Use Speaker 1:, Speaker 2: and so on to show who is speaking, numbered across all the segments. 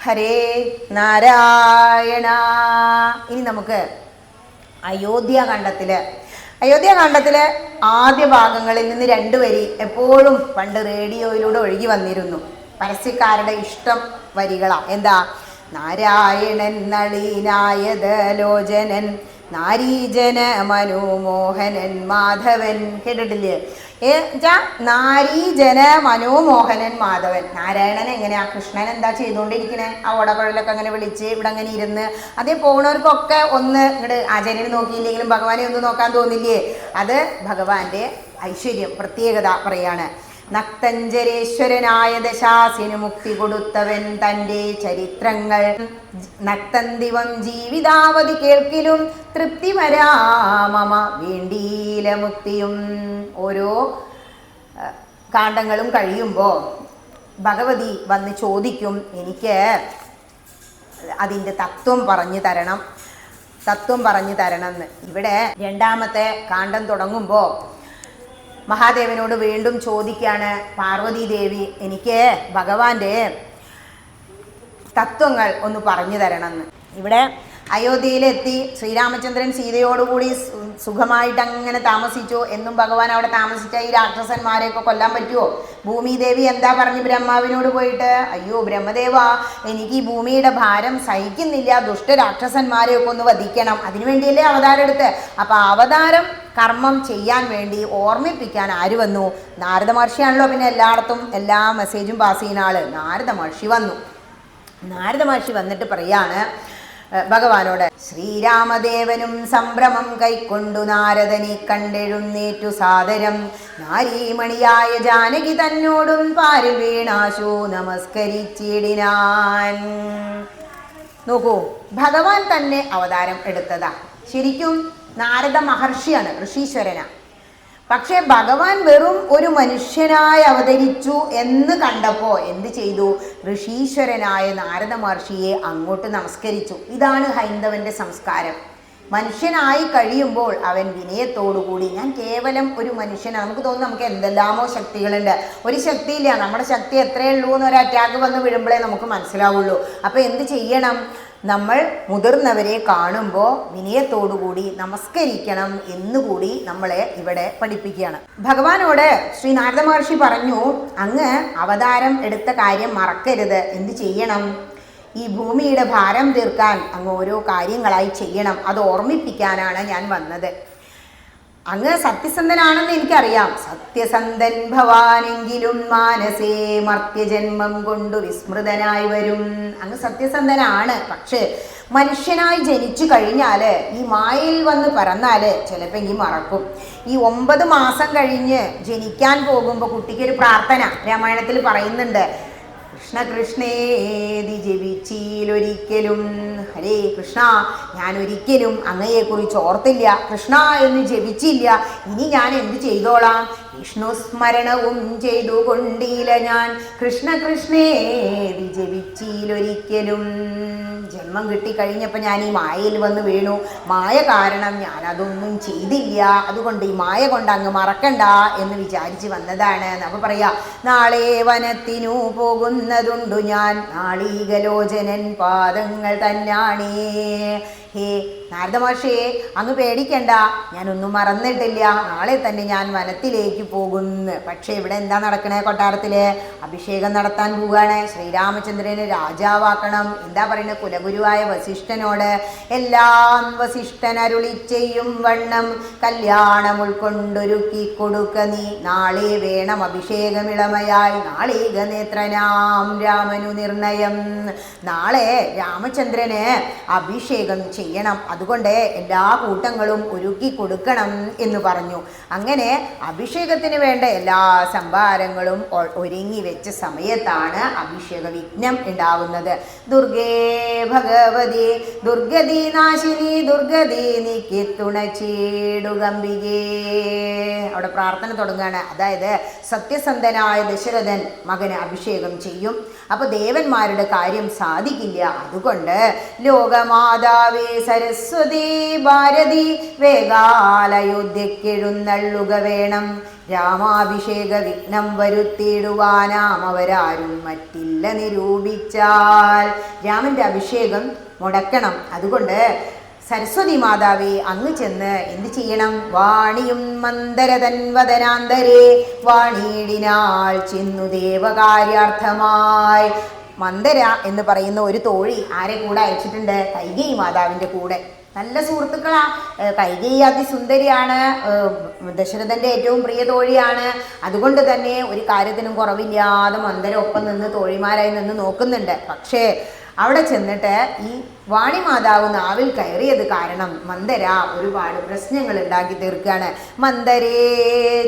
Speaker 1: ഹരേ നാരായണ. ഇനി നമുക്ക് അയോധ്യാകാന്ഡത്തിലെ ആദ്യ ഭാഗങ്ങളിൽ നിന്ന് 2 വരി എപ്പോഴും പണ്ട് റേഡിയോയിലൂടെ ഒഴുകി വന്നിരുന്നു. പരസ്യക്കാരുടെ ഇഷ്ടം വരികളാ. എന്താ? നാരായണൻ നളിനായതലോചനൻ നാരീജന മനോമോഹനൻ മാധവൻ. കേട്ടിട്ടില്ലേ? നാരീജന മനോമോഹനൻ മാധവൻ. നാരായണൻ എങ്ങനെയാ? കൃഷ്ണൻ എന്താ ചെയ്തുകൊണ്ടിരിക്കണേ? ആ ഓടക്കുഴലൊക്കെ അങ്ങനെ വിളിച്ച് ഇവിടെ അങ്ങനെ ഇരുന്ന് അതേ പോണവർക്കൊക്കെ ഒന്ന് ഇങ്ങോട്ട് ആചാര്യനെ നോക്കിയില്ലെങ്കിലും ഭഗവാനെ ഒന്ന് നോക്കാൻ തോന്നില്ലേ? അത് ഭഗവാന്റെ ഐശ്വര്യം, പ്രത്യേകത പറയാണ്. നക്തഞ്ചരേശ്വരനായ ദശാസിന് മുക്തി കൊടുത്തവൻ തൻ്റെ ചരിത്രങ്ങൾ നക്തന്തിവം ജീവിതാവധി കേൾക്കിലും തൃപ്തി വരാമമ വേണ്ടീല മുക്തിയും. ഓരോ കാണ്ഡങ്ങളും കഴിയുമ്പോൾ ഭഗവതി വന്ന് ചോദിക്കും, എനിക്ക് അതിൻ്റെ തത്വം പറഞ്ഞു തരണം എന്ന്. ഇവിടെ 2ാമത്തെ കാണ്ഡം തുടങ്ങുമ്പോൾ മഹാദേവനോട് വീണ്ടും ചോദിക്കുകയാണ് പാർവതി ദേവി, എനിക്ക് ഭഗവാന്റെ തത്വങ്ങൾ ഒന്ന് പറഞ്ഞു തരണമെന്ന്. ഇവിടെ അയോധ്യയിലെത്തി ശ്രീരാമചന്ദ്രൻ സീതയോടുകൂടി സുഖമായിട്ട് അങ്ങനെ താമസിച്ചു. എന്നും ഭഗവാൻ അവിടെ താമസിച്ച ഈ രാക്ഷസന്മാരെയൊക്കെ കൊല്ലാൻ പറ്റുമോ? ഭൂമിദേവി എന്താ പറഞ്ഞു ബ്രഹ്മാവിനോട് പോയിട്ട്? അയ്യോ ബ്രഹ്മദേവ, എനിക്ക് ഈ ഭൂമിയുടെ ഭാരം സഹിക്കുന്നില്ല, ദുഷ്ടരാക്ഷസന്മാരെയൊക്കെ ഒന്ന് വധിക്കണം. അതിനുവേണ്ടിയല്ലേ അവതാരം എടുത്ത്. അപ്പം അവതാരം കർമ്മം ചെയ്യാൻ വേണ്ടി ഓർമ്മിപ്പിക്കാൻ ആര് വന്നു? നാരദ മഹർഷിയാണല്ലോ. പിന്നെ എല്ലായിടത്തും എല്ലാ മെസ്സേജും പാസ് ചെയ്യുന്ന ആള് നാരദ മഹർഷി വന്നു. നാരദ മഹർഷി വന്നിട്ട് പറയാണ് ഭഗവാനോട്, ശ്രീരാമദേവനും സംഭ്രമം കൈക്കൊണ്ടു നാരദനെ കണ്ടെഴുന്നേറ്റു സാദരം നാരീമണിയായ ജാനകി തന്നോടും പാരിൽ വീണാശു നമസ്കരിച്ചിടിനാൻ. നോക്കൂ, ഭഗവാൻ തന്നെ അവതാരം എടുത്തതാ. ശരിക്കും നാരദ മഹർഷിയാണ്, ഋഷീശ്വരനാ. പക്ഷെ ഭഗവാൻ വെറും ഒരു മനുഷ്യനായി അവതരിച്ചു എന്ന് കണ്ടപ്പോൾ എന്ത് ചെയ്തു? ഋഷീശ്വരനായ നാരദ മഹർഷിയെ അങ്ങോട്ട് നമസ്കരിച്ചു. ഇതാണ് ഹൈന്ദവന്റെ സംസ്കാരം. മനുഷ്യനായി കഴിയുമ്പോൾ അവൻ വിനയത്തോടുകൂടി, ഞാൻ കേവലം ഒരു മനുഷ്യനാണ്. നമുക്ക് തോന്നുന്നു നമുക്ക് എന്തെല്ലാമോ ശക്തികളുണ്ട്. ഒരു ശക്തിയില്ല. നമ്മുടെ ശക്തി എത്രയേ ഉള്ളൂ എന്നൊരു അറ്റാക്ക് വന്ന് വീഴുമ്പോഴേ നമുക്ക് മനസ്സിലാവുള്ളൂ. അപ്പോൾ എന്ത് ചെയ്യണം? നമ്മൾ മുതിർന്നവരെ കാണുമ്പോൾ വിനയത്തോടുകൂടി നമസ്കരിക്കണം എന്നുകൂടി നമ്മളെ ഇവിടെ പഠിപ്പിക്കുകയാണ്. ഭഗവാനോട് ശ്രീ നാരദ മഹർഷി പറഞ്ഞു, അങ്ങ് അവതാരം എടുത്ത കാര്യം മറക്കരുത്. എന്ത് ചെയ്യണം? ഈ ഭൂമിയുടെ ഭാരം തീർക്കാൻ അങ്ങ് ഓരോ കാര്യങ്ങളായി ചെയ്യണം. അത് ഓർമ്മിപ്പിക്കാനാണ് ഞാൻ വന്നത്. അങ്ങ് സത്യസന്ധനാണെന്ന് എനിക്കറിയാം. സത്യസന്ധൻ ഭവാനെങ്കിലും മാനസേ മർത്യജന്മം കൊണ്ടു വിസ്മൃതനായി വരും. അങ്ങ് സത്യസന്ധനാണ്. പക്ഷേ മനുഷ്യനായി ജനിച്ചു കഴിഞ്ഞാൽ ഈ മായയിൽ വന്ന് പറന്നാൽ ചിലപ്പോൾ മറക്കും. ഈ 9 മാസം കഴിഞ്ഞ് ജനിക്കാൻ പോകുമ്പോൾ കുട്ടിക്കൊരു പ്രാർത്ഥന രാമായണത്തിൽ പറയുന്നുണ്ട്. കൃഷ്ണ കൃഷ്ണേതി ജപിച്ചിലൊരിക്കലും, ഹരേ കൃഷ്ണ, ഞാൻ ഒരിക്കലും അങ്ങയെക്കുറിച്ച് ഓർത്തില്ല, കൃഷ്ണ എന്ന് ജപിച്ചില്ല, ഇനി ഞാൻ എന്ത് ചെയ്തോളാം? വിഷ്ണു സ്മരണവും ചെയ്തു കൊണ്ടില്ല ഞാൻ, കൃഷ്ണ കൃഷ്ണേതി ജപിച്ചിലൊരിക്കലും. ജന്മം കിട്ടിക്കഴിഞ്ഞപ്പോൾ ഞാൻ ഈ മായയിൽ വന്ന് വീണു. മായ കാരണം ഞാൻ അതൊന്നും ചെയ്തില്ല. അതുകൊണ്ട് ഈ മായ കൊണ്ട് അങ്ങ് മറക്കണ്ട എന്ന് വിചാരിച്ച് വന്നതാണ്. അപ്പോൾ പറയാ, നാളെ വനത്തിനു പോകുന്നതുണ്ടു ഞാൻ, നാളീകലോചനൻ പാദങ്ങൾ തന്നാണേ. ഹേ നാരദ മഹർഷിയെ, അങ്ങ് പേടിക്കണ്ട, ഞാനൊന്നും മറന്നിട്ടില്ല. നാളെ തന്നെ ഞാൻ വനത്തിലേക്ക് പോകുന്നു. പക്ഷേ ഇവിടെ എന്താ നടക്കണേ? കൊട്ടാരത്തിൽ അഭിഷേകം നടത്താൻ പോവുകയാണ്. ശ്രീരാമചന്ദ്രനെ രാജാവാക്കണം. എന്താ പറയുന്നത്? കുലഗുരുവായ വസിഷ്ഠനോട് എല്ലാം വസിഷ്ഠൻ അരുളി ചെയ്യും വണ്ണം കല്യാണം ഉൾക്കൊണ്ടൊരുക്കി കൊടുക്ക നീ. നാളെ വേണം അഭിഷേകമിളമയായി നാളീക നേത്രനാം രാമനു നിർണയം. നാളെ രാമചന്ദ്രന് അഭിഷേകം ചെയ്യണം. അതുകൊണ്ട് എല്ലാ കൂട്ടങ്ങളും ഒരുക്കി കൊടുക്കണം എന്ന് പറഞ്ഞു. അങ്ങനെ അഭിഷേകത്തിന് വേണ്ട എല്ലാ സംഭാരങ്ങളും ഒരുങ്ങി വെച്ച സമയത്താണ് അഭിഷേക വിഘ്നം ഉണ്ടാവുന്നത്. ദുർഗേ ഭഗവതി ദുർഗതി നാശിനി ദുർഗതി നീക്കി തുണച്ചേടുകമ്പികേ. അവിടെ പ്രാർത്ഥന തുടങ്ങുകയാണ്. അതായത് സത്യസന്ധനായ ദശരഥൻ മകന് അഭിഷേകം ചെയ്യും. അപ്പോൾ ദേവന്മാരുടെ കാര്യം സാധിക്കില്ല. അതുകൊണ്ട് ലോകമാതാവേ സരസ്വതി ഭാരതി വേഗാലയോധ്യക്കെഴുന്നള്ളുക വേണം. രാമാഭിഷേക വിഘ്നം വരുത്തിയിടുവാനാം അവരാരും മറ്റില്ല നിരൂപിച്ചാൽ. രാമന്റെ അഭിഷേകം മുടക്കണം. അതുകൊണ്ട് സരസ്വതി മാതാവേ അങ്ങ് ചെന്ന് എന്ത് ചെയ്യണം? വാണിയും മന്ദരതൻ വദനാന്തരേ വാണിയിടിനാൾ ചെന്നു ദേവകാര്യാർത്ഥമായി. മന്ദര എന്ന് പറയുന്ന ഒരു തോഴി ആരെ കൂടെ അയച്ചിട്ടുണ്ട്? കൈകേയി മാതാവിൻ്റെ കൂടെ. നല്ല സുഹൃത്തുക്കളാ. കൈകേയി അതിസുന്ദരിയാണ്, ദശരഥന്റെ ഏറ്റവും പ്രിയ തോഴിയാണ്. അതുകൊണ്ട് തന്നെ ഒരു കാര്യത്തിനും കുറവില്ലാതെ മന്ദര ഒപ്പം നിന്ന് തോഴിമാരായി നിന്ന് നോക്കുന്നുണ്ട്. പക്ഷേ അവിടെ ചെന്നിട്ട് ഈ വാണിമാതാവ് നാവിൽ കയറിയത് കാരണം മന്ദര ഒരുപാട് പ്രശ്നങ്ങൾ ഉണ്ടാക്കി തീർക്കുകയാണ്. മന്ദരേ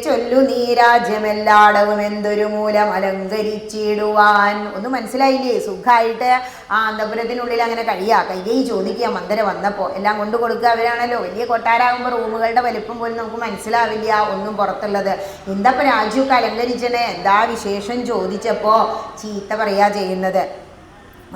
Speaker 1: ചൊല്ലു നീ രാജ്യമെല്ലാടവും എന്തൊരു മൂലം അലങ്കരിച്ചിടുവാൻ. ഒന്ന് മനസ്സിലായില്ലേ? സുഖമായിട്ട് ആ അന്തപുരത്തിനുള്ളിൽ അങ്ങനെ കഴിയുക. കൈകേയി ചോദിക്കുക മന്ദര വന്നപ്പോൾ എല്ലാം കൊണ്ടു കൊടുക്കുക. അവരാണല്ലോ വലിയ കൊട്ടാരാകുമ്പോൾ റൂമുകളുടെ വലിപ്പം പോലും നമുക്ക് മനസ്സിലാവില്ല ഒന്നും പുറത്തുള്ളത്. എന്താപ്പോൾ രാജ്യമൊക്കെ അലങ്കരിച്ചണേ, എന്താ വിശേഷം ചോദിച്ചപ്പോൾ ചീത്ത പറയാ ചെയ്യുന്നത്.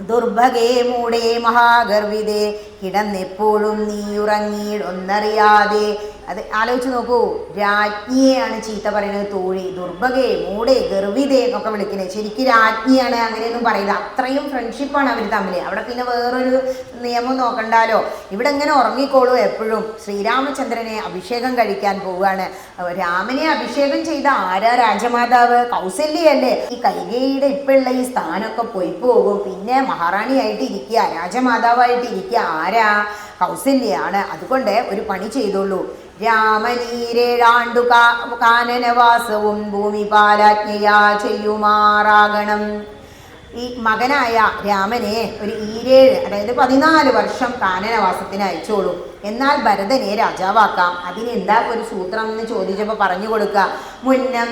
Speaker 1: ദുർഭഗേ മൂടേ മഹാഗർവിതേ കിടന്നെപ്പോഴും നീ ഉറങ്ങിയിടൊന്നറിയാതെ. അത് ആലോചിച്ച് നോക്കൂ. രാജ്ഞിയെയാണ് ചീത്ത പറയുന്നത് തോഴി. ദുർഭഗേ മൂടേ ഗർവിതേ എന്നൊക്കെ വിളിക്കുന്നത്. ശരിക്കും രാജ്ഞിയാണ് അങ്ങനെയൊന്നും പറയില്ല. അത്രയും ഫ്രണ്ട്ഷിപ്പാണ് അവർ തമ്മിൽ. അവിടെ പിന്നെ വേറൊരു നിയമം നോക്കണ്ടാലോ. ഇവിടെ ഇങ്ങനെ ഉറങ്ങിക്കോളൂ എപ്പോഴും. ശ്രീരാമചന്ദ്രനെ അഭിഷേകം കഴിക്കാൻ പോവുകയാണ്. രാമനെ അഭിഷേകം ചെയ്ത ആരാ? രാജമാതാവ് കൗസല്യയല്ലേ. ഈ കൈകേയിയുടെ ഇപ്പോഴുള്ള ഈ സ്ഥാനമൊക്കെ പോയി പോകും. പിന്നെ മഹാറാണിയായിട്ട് ഇരിക്കുക, രാജമാതാവായിട്ട് ഇരിക്കുക ആരാ? കൗസല്യാണ്. അതുകൊണ്ട് ഒരു പണി ചെയ്തോളൂ. രാമനീരേഴാണ്ടു കാനനവാസവും ഭൂമിപാലാജ്ഞയാ ചെയ്യുമാറാകണം. ഈ മകനായ രാമനെ ഒരു 7 അതായത് 14 വർഷം കാനനവാസത്തിന് അയച്ചോളൂ. എന്നാൽ ഭരതനെ രാജാവാക്കാം. അതിനെന്താ ഒരു സൂത്രം എന്ന് ചോദിച്ചപ്പോൾ പറഞ്ഞു കൊടുക്കുക. മുന്നം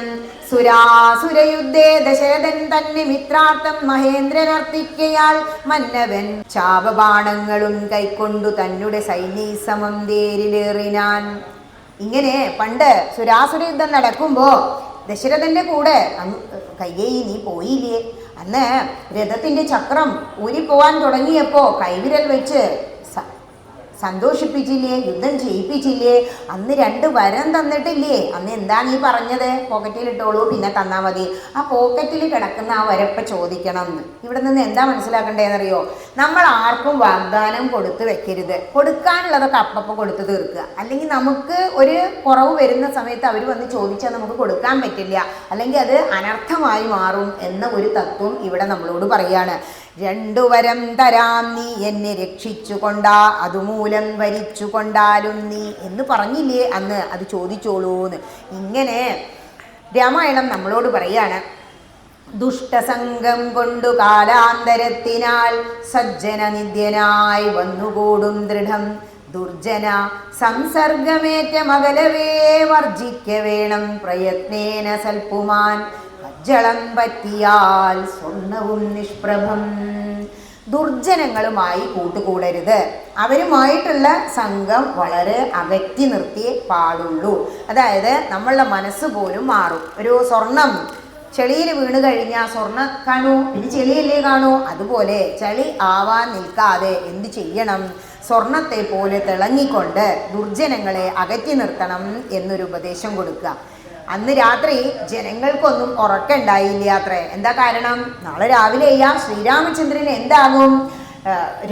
Speaker 1: സുരാസുരയുദ്ധേ ദശരഥൻ തന്നെ മിത്രാർത്ഥം മഹേന്ദ്രനർത്തിക്കയാൽ മന്നവൻ ശാപബാണങ്ങളും കൈക്കൊണ്ടു തന്നെ സൈന്യസമം തേരിലേറിനാൻ. ഇങ്ങനെ പണ്ട് സുരാസുര യുദ്ധം നടക്കുമ്പോൾ ദശരഥന്റെ കൂടെ കൈകേയി നീ പോയില്ലേ? അന്ന് രഥത്തിന്റെ ചക്രം ഊരിപ്പോവാൻ തുടങ്ങിയപ്പോൾ കൈവിരൽ വെച്ച് സന്തോഷിപ്പിച്ചില്ലേ? യുദ്ധം ചെയ്യിപ്പിച്ചില്ലേ? അന്ന് 2 വരം തന്നിട്ടില്ലേ? അന്ന് എന്താ നീ പറഞ്ഞത്? പോക്കറ്റിലിട്ടോളൂ, പിന്നെ തന്നാൽ മതി. ആ പോക്കറ്റിൽ കിടക്കുന്ന ആ വരപ്പ ചോദിക്കണം. ഇവിടെ നിന്ന് എന്താ മനസ്സിലാക്കണ്ടേന്നറിയോ? നമ്മൾ ആർക്കും വാഗ്ദാനം കൊടുത്ത് വെക്കരുത്. കൊടുക്കാനുള്ളതൊക്കെ അപ്പം കൊടുത്ത് തീർക്കുക. അല്ലെങ്കിൽ നമുക്ക് ഒരു കുറവ് വരുന്ന സമയത്ത് അവർ വന്ന് ചോദിച്ചാൽ നമുക്ക് കൊടുക്കാൻ പറ്റില്ല, അല്ലെങ്കിൽ അത് അനർത്ഥമായി മാറും എന്ന ഒരു തത്വം ഇവിടെ നമ്മളോട് പറയാണ്. 2 വരം തരാം നീ എന്നെ രക്ഷിച്ചു കൊണ്ടാ അതുമൂലം വരിച്ചു കൊണ്ടാലും നീ എന്ന് പറഞ്ഞില്ലേ അന്ന്? അത് ചോദിച്ചോളൂന്ന്. ഇങ്ങനെ രാമായണം നമ്മളോട് പറയാണ്. ദുഷ്ടസംഗം കൊണ്ടു കാലാന്തരത്തിനാൽ സജ്ജന നിത്യനായി വന്നുകൂടും ദൃഢം ദുർജന സംസർഗമേറ്റ മകലവേ വർജിക്ക വേണം പ്രയത്നേന സൽപ്പുമാൻ ജളം പറ്റിയാൽ സ്വർണവും നിഷ്പ്രഭം. ദുർജനങ്ങളുമായി കൂട്ടുകൂടരുത്. അവരുമായിട്ടുള്ള സംഘം വളരെ അകറ്റി നിർത്തിയേ പാടുള്ളൂ. അതായത് നമ്മളുടെ മനസ്സ് പോലും മാറും. ഒരു സ്വർണം ചെളിയിൽ വീണ് കഴിഞ്ഞാൽ സ്വർണ്ണം കാണൂ, പിന്നെ ചെളിയല്ലേ കാണൂ. അതുപോലെ ചളി ആവാൻ നിൽക്കാതെ എന്ത് ചെയ്യണം? സ്വർണത്തെ പോലെ തിളങ്ങിക്കൊണ്ട് ദുർജനങ്ങളെ അകറ്റി നിർത്തണം എന്നൊരു ഉപദേശം കൊടുക്കുക. അന്ന് രാത്രി ജനങ്ങൾക്കൊന്നും ഉറക്കമുണ്ടായില്ല അത്രേ. എന്താ കാരണം? നാളെ രാവിലെ ശ്രീരാമചന്ദ്രന് എന്താകും?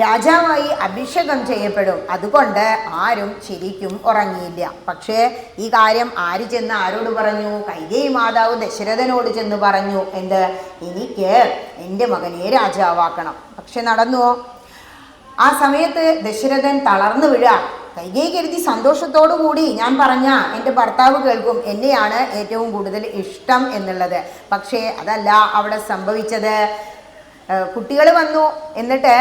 Speaker 1: രാജാവായി അഭിഷേകം ചെയ്യപ്പെടും. അതുകൊണ്ട് ആരും ശരിക്കും ഉറങ്ങിയില്ല. പക്ഷേ ഈ കാര്യം ആര് ചെന്ന് ആരോട് പറഞ്ഞു? കൈകേയി മാതാവ് ദശരഥനോട് ചെന്ന് പറഞ്ഞു. എന്ത്? എനിക്ക് എൻ്റെ മകനെ രാജാവാക്കണം. പക്ഷെ നടന്നുവോ? ആ സമയത്ത് ദശരഥൻ തളർന്നു വീഴാം. കൈകേയി കരുതി സന്തോഷത്തോടു കൂടി ഞാൻ പറഞ്ഞ എൻ്റെ ഭർത്താവ് കേൾക്കും, എന്നെയാണ് ഏറ്റവും കൂടുതൽ ഇഷ്ടം എന്നുള്ളത്. പക്ഷേ അതല്ല അവിടെ സംഭവിച്ചത്. കുട്ടികൾ വന്നു. എന്നിട്ട്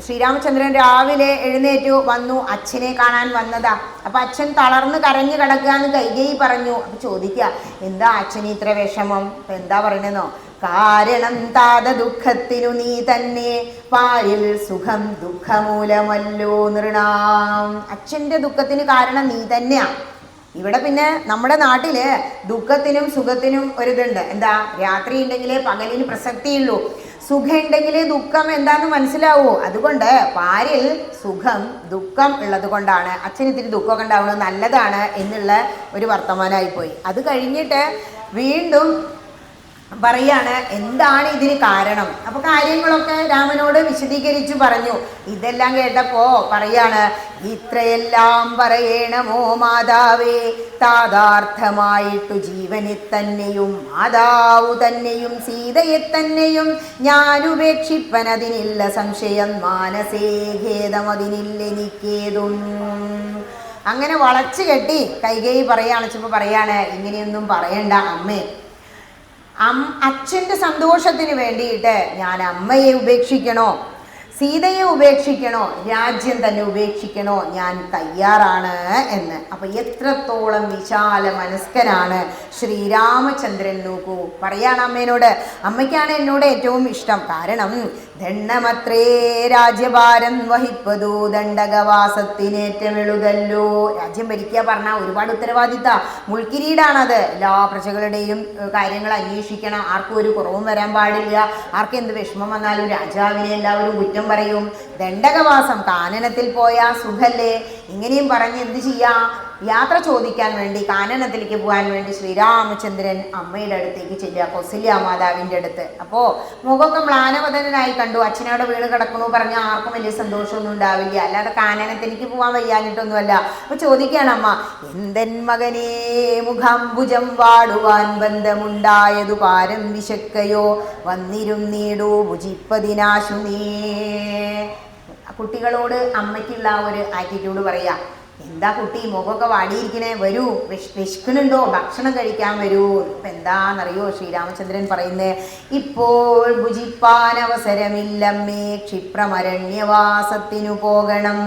Speaker 1: ശ്രീരാമചന്ദ്രൻ രാവിലെ എഴുന്നേറ്റു വന്നു. അച്ഛനെ കാണാൻ വന്നതാ. അപ്പം അച്ഛൻ തളർന്ന് കരഞ്ഞു കിടക്കുക എന്ന് കൈകേയി പറഞ്ഞു. അപ്പം ചോദിക്കുക, എന്താ അച്ഛന് ഇത്ര വിഷമം? എന്താ പറയണെന്നോ? കാരണം താത ദുഃഖത്തിനു നീ തന്നെ പാരിൽ സുഖം ദുഃഖമൂലമല്ലോ നൃണാം. അച്ഛൻ്റെ ദുഃഖത്തിന് കാരണം നീ തന്നെയാ. ഇവിടെ പിന്നെ നമ്മുടെ നാട്ടില് ദുഃഖത്തിനും സുഖത്തിനും ഒരിതുണ്ട്. എന്താ? രാത്രി ഉണ്ടെങ്കിലേ പകലിന് പ്രസക്തിയുള്ളൂ. സുഖം ഉണ്ടെങ്കിലേ ദുഃഖം എന്താന്ന് മനസ്സിലാവൂ. അതുകൊണ്ട് പാരിൽ സുഖം ദുഃഖം ഉള്ളത് കൊണ്ടാണ് അച്ഛന് ഇത്തിരി ദുഃഖമൊക്കെ ഉണ്ടാവുന്നത് നല്ലതാണ് എന്നുള്ള ഒരു വർത്തമാനമായിപ്പോയി. അത് കഴിഞ്ഞിട്ട് വീണ്ടും പറയാണ് എന്താണ് ഇതിന് കാരണം. അപ്പൊ കാര്യങ്ങളൊക്കെ രാമനോട് വിശദീകരിച്ചു പറഞ്ഞു. ഇതെല്ലാം കേട്ടപ്പോ പറയാണ്, ഇത്രയെല്ലാം പറയണമോ മാതാവേ, താതാർത്ഥമായിട്ടു ജീവനെ തന്നെയും മാതാവു തന്നെയും സീതയെ തന്നെയും ഞാൻ ഉപേക്ഷിപ്പനതിനില്ല സംശയം, മാനസേ ഖേദമതിനില്ല എനിക്കേതും. അങ്ങനെ വളച്ചു കെട്ടി കൈകേയി പറയാണിച്ചപ്പോ പറയാണ്, ഇങ്ങനെയൊന്നും പറയണ്ട അമ്മേ, അച്ഛൻ്റെ സന്തോഷത്തിന് വേണ്ടിയിട്ട് ഞാൻ അമ്മയെ ഉപേക്ഷിക്കണോ, സീതയെ ഉപേക്ഷിക്കണോ, രാജ്യം തന്നെ ഉപേക്ഷിക്കണോ, ഞാൻ തയ്യാറാണ് എന്ന്. അപ്പൊ എത്രത്തോളം വിശാല മനസ്കനാണ് ശ്രീരാമചന്ദ്രൻ. നോക്കൂ, പറയാണ് അമ്മേനോട്, അമ്മയ്ക്കാണ് എന്നോട് ഏറ്റവും ഇഷ്ടം. കാരണം ദണ്ഡമത്രേ രാജ്യഭാരം വഹിപ്പതു ദണ്ഡകവാസത്തിനേറ്റമെഴുതല്ലോ. രാജ്യം ഭരിക്കുക പറഞ്ഞാൽ ഒരുപാട് ഉത്തരവാദിത്ത മുൾക്കിരീടാണത്. എല്ലാ പ്രജകളുടെയും കാര്യങ്ങൾ അന്വേഷിക്കണം, ആർക്കും ഒരു കുറവും വരാൻ പാടില്ല. ആർക്കും എന്ത് വിഷമം വന്നാലും രാജാവിനെ എല്ലാവരും കുറ്റം പറയും. ദണ്ഡകവാസം, കാനനത്തിൽ പോയാൽ സുഖല്ലേ. ഇങ്ങനെയും പറഞ്ഞ് എന്ത് ചെയ്യാം, യാത്ര ചോദിക്കാൻ വേണ്ടി കാനനത്തിലേക്ക് പോകാൻ വേണ്ടി ശ്രീരാമചന്ദ്രൻ അമ്മയുടെ അടുത്തേക്ക് ചെല്ലുക, കൗസല്യ മാതാവിൻ്റെ അടുത്ത്. അപ്പോൾ മുഖമൊക്കെ മ്ലാനവദനായി കണ്ടു. അച്ഛനവിടെ വീണ് കിടക്കണു പറഞ്ഞാൽ ആർക്കും വലിയ സന്തോഷമൊന്നും ഉണ്ടാവില്ല. അല്ലാതെ കാനനത്തിലേക്ക് പോകാൻ വയ്യാഞ്ഞിട്ടൊന്നുമല്ല. അപ്പോൾ ചോദിക്കുകയാണ് അമ്മ, എന്തൻ മകനേ മുഖാംബുജം വാടുവാൻ ബന്ധമുണ്ടായതു പാരം വിശക്കയോ, വന്നിരുന്നീടു ഭുജിപ്പതിനാശു നീ. കുട്ടികളോട് അമ്മയ്ക്കുള്ള ഒരു ആറ്റിറ്റ്യൂഡ് പറയാ. എന്താ കുട്ടി മുഖമൊക്കെ വാടിയിരിക്കണേ, വരൂ, വിശക്കുന്നുണ്ടോ, ഭക്ഷണം കഴിക്കാൻ വരൂ. ഇപ്പം എന്താണെന്നറിയോ ശ്രീരാമചന്ദ്രൻ പറയുന്നേ, ഇപ്പോൾ ഭുജിപ്പാൻ അവസരമില്ലമ്മേ, ക്ഷിപ്രമരണ്യവാസത്തിനു പോകണം.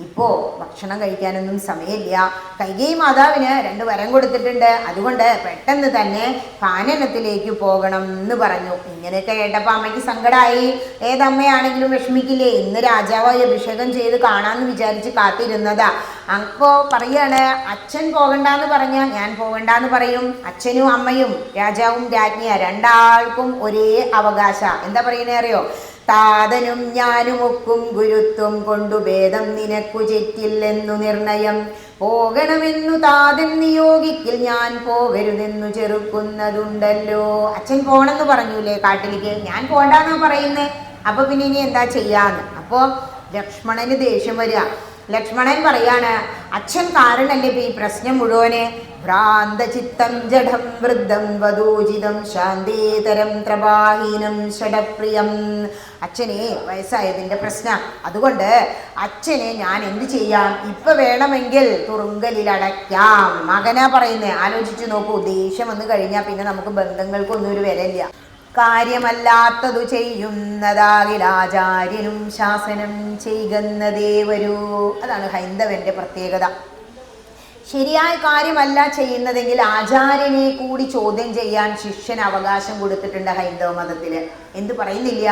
Speaker 1: ഇപ്പോൾ ഭക്ഷണം കഴിക്കാനൊന്നും സമയമില്ല. കൈകേയി മാതാവിന് 2 വരം കൊടുത്തിട്ടുണ്ട്, അതുകൊണ്ട് പെട്ടെന്ന് തന്നെ കാനനത്തിലേക്ക് പോകണം എന്ന് പറഞ്ഞു. ഇങ്ങനെയൊക്കെ കേട്ടപ്പോൾ അമ്മയ്ക്ക് സങ്കടമായി. ഏതമ്മയാണെങ്കിലും വിഷമിക്കില്ലേ. ഇന്ന് രാജാവായി അഭിഷേകം ചെയ്ത് കാണാമെന്ന് വിചാരിച്ച് കാത്തിരുന്നതാ. അപ്പോൾ പറയാണ്, അച്ഛൻ പോകണ്ടെന്ന് പറഞ്ഞാൽ ഞാൻ പോകണ്ടെന്ന് പറയും. അച്ഛനും അമ്മയും രാജാവും രാജ്ഞിയ രണ്ടാൾക്കും ഒരേ അവകാശ. എന്താ പറയുന്നേ അറിയോ, താതനും ഞാനുമൊക്കും ഗുരുത്വം കൊണ്ടു ഭേദം നിനക്കു ചെറ്റില്ലെന്നു നിർണയം, പോകണമെന്നു താതൻ നിയോഗിക്കിൽ ഞാൻ പോകരുതെന്നു ചെറുക്കുന്നതുണ്ടല്ലോ. അച്ഛൻ പോണെന്ന് പറഞ്ഞൂലേ കാട്ടിലേക്ക്, ഞാൻ പോണ്ടാന്നാ പറയുന്നേ. അപ്പൊ പിന്നെ ഇനി എന്താ ചെയ്യാന്ന്. അപ്പോ ലക്ഷ്മണന് ദേഷ്യം വരിക. ലക്ഷ്മണൻ പറയാണ്, അച്ഛൻ കാരണല്ലേ ഇപ്പൊ ഈ പ്രശ്നം മുഴുവന്. ഭ്രാന്തചിത്തം ജഡം വൃദ്ധം വധൂജിതം ശാന്തേതരം ത്രപാഹീനം ഷഡപ്രിയം. അച്ഛനെ വയസ്സായതിൻ്റെ പ്രശ്നം. അതുകൊണ്ട് അച്ഛനെ ഞാൻ എന്ത് ചെയ്യാം, ഇപ്പൊ വേണമെങ്കിൽ തുറുങ്കലിലടയ്ക്കാം. മകനാ പറയുന്നേ. ആലോചിച്ചു നോക്കൂ, ദേഷ്യം വന്നു കഴിഞ്ഞാൽ പിന്നെ നമുക്ക് ബന്ധങ്ങൾക്കൊന്നും ഒരു വിലയില്ല. കാര്യമല്ലാത്തതു ചെയ്യുന്നതാകിലാചാര്യനും ശാസനം ചെയ്യുന്നതേ വരൂ. അതാണ് ഹൈന്ദവന്റെ പ്രത്യേകത. ശരിയായ കാര്യമല്ല ചെയ്യുന്നതെങ്കിൽ ആചാര്യനെ കൂടി ചോദ്യം ചെയ്യാൻ ശിഷ്യന് അവകാശം കൊടുത്തിട്ടുണ്ട് ഹൈന്ദവ മതത്തിൽ. എന്ത് പറയുന്നില്ല,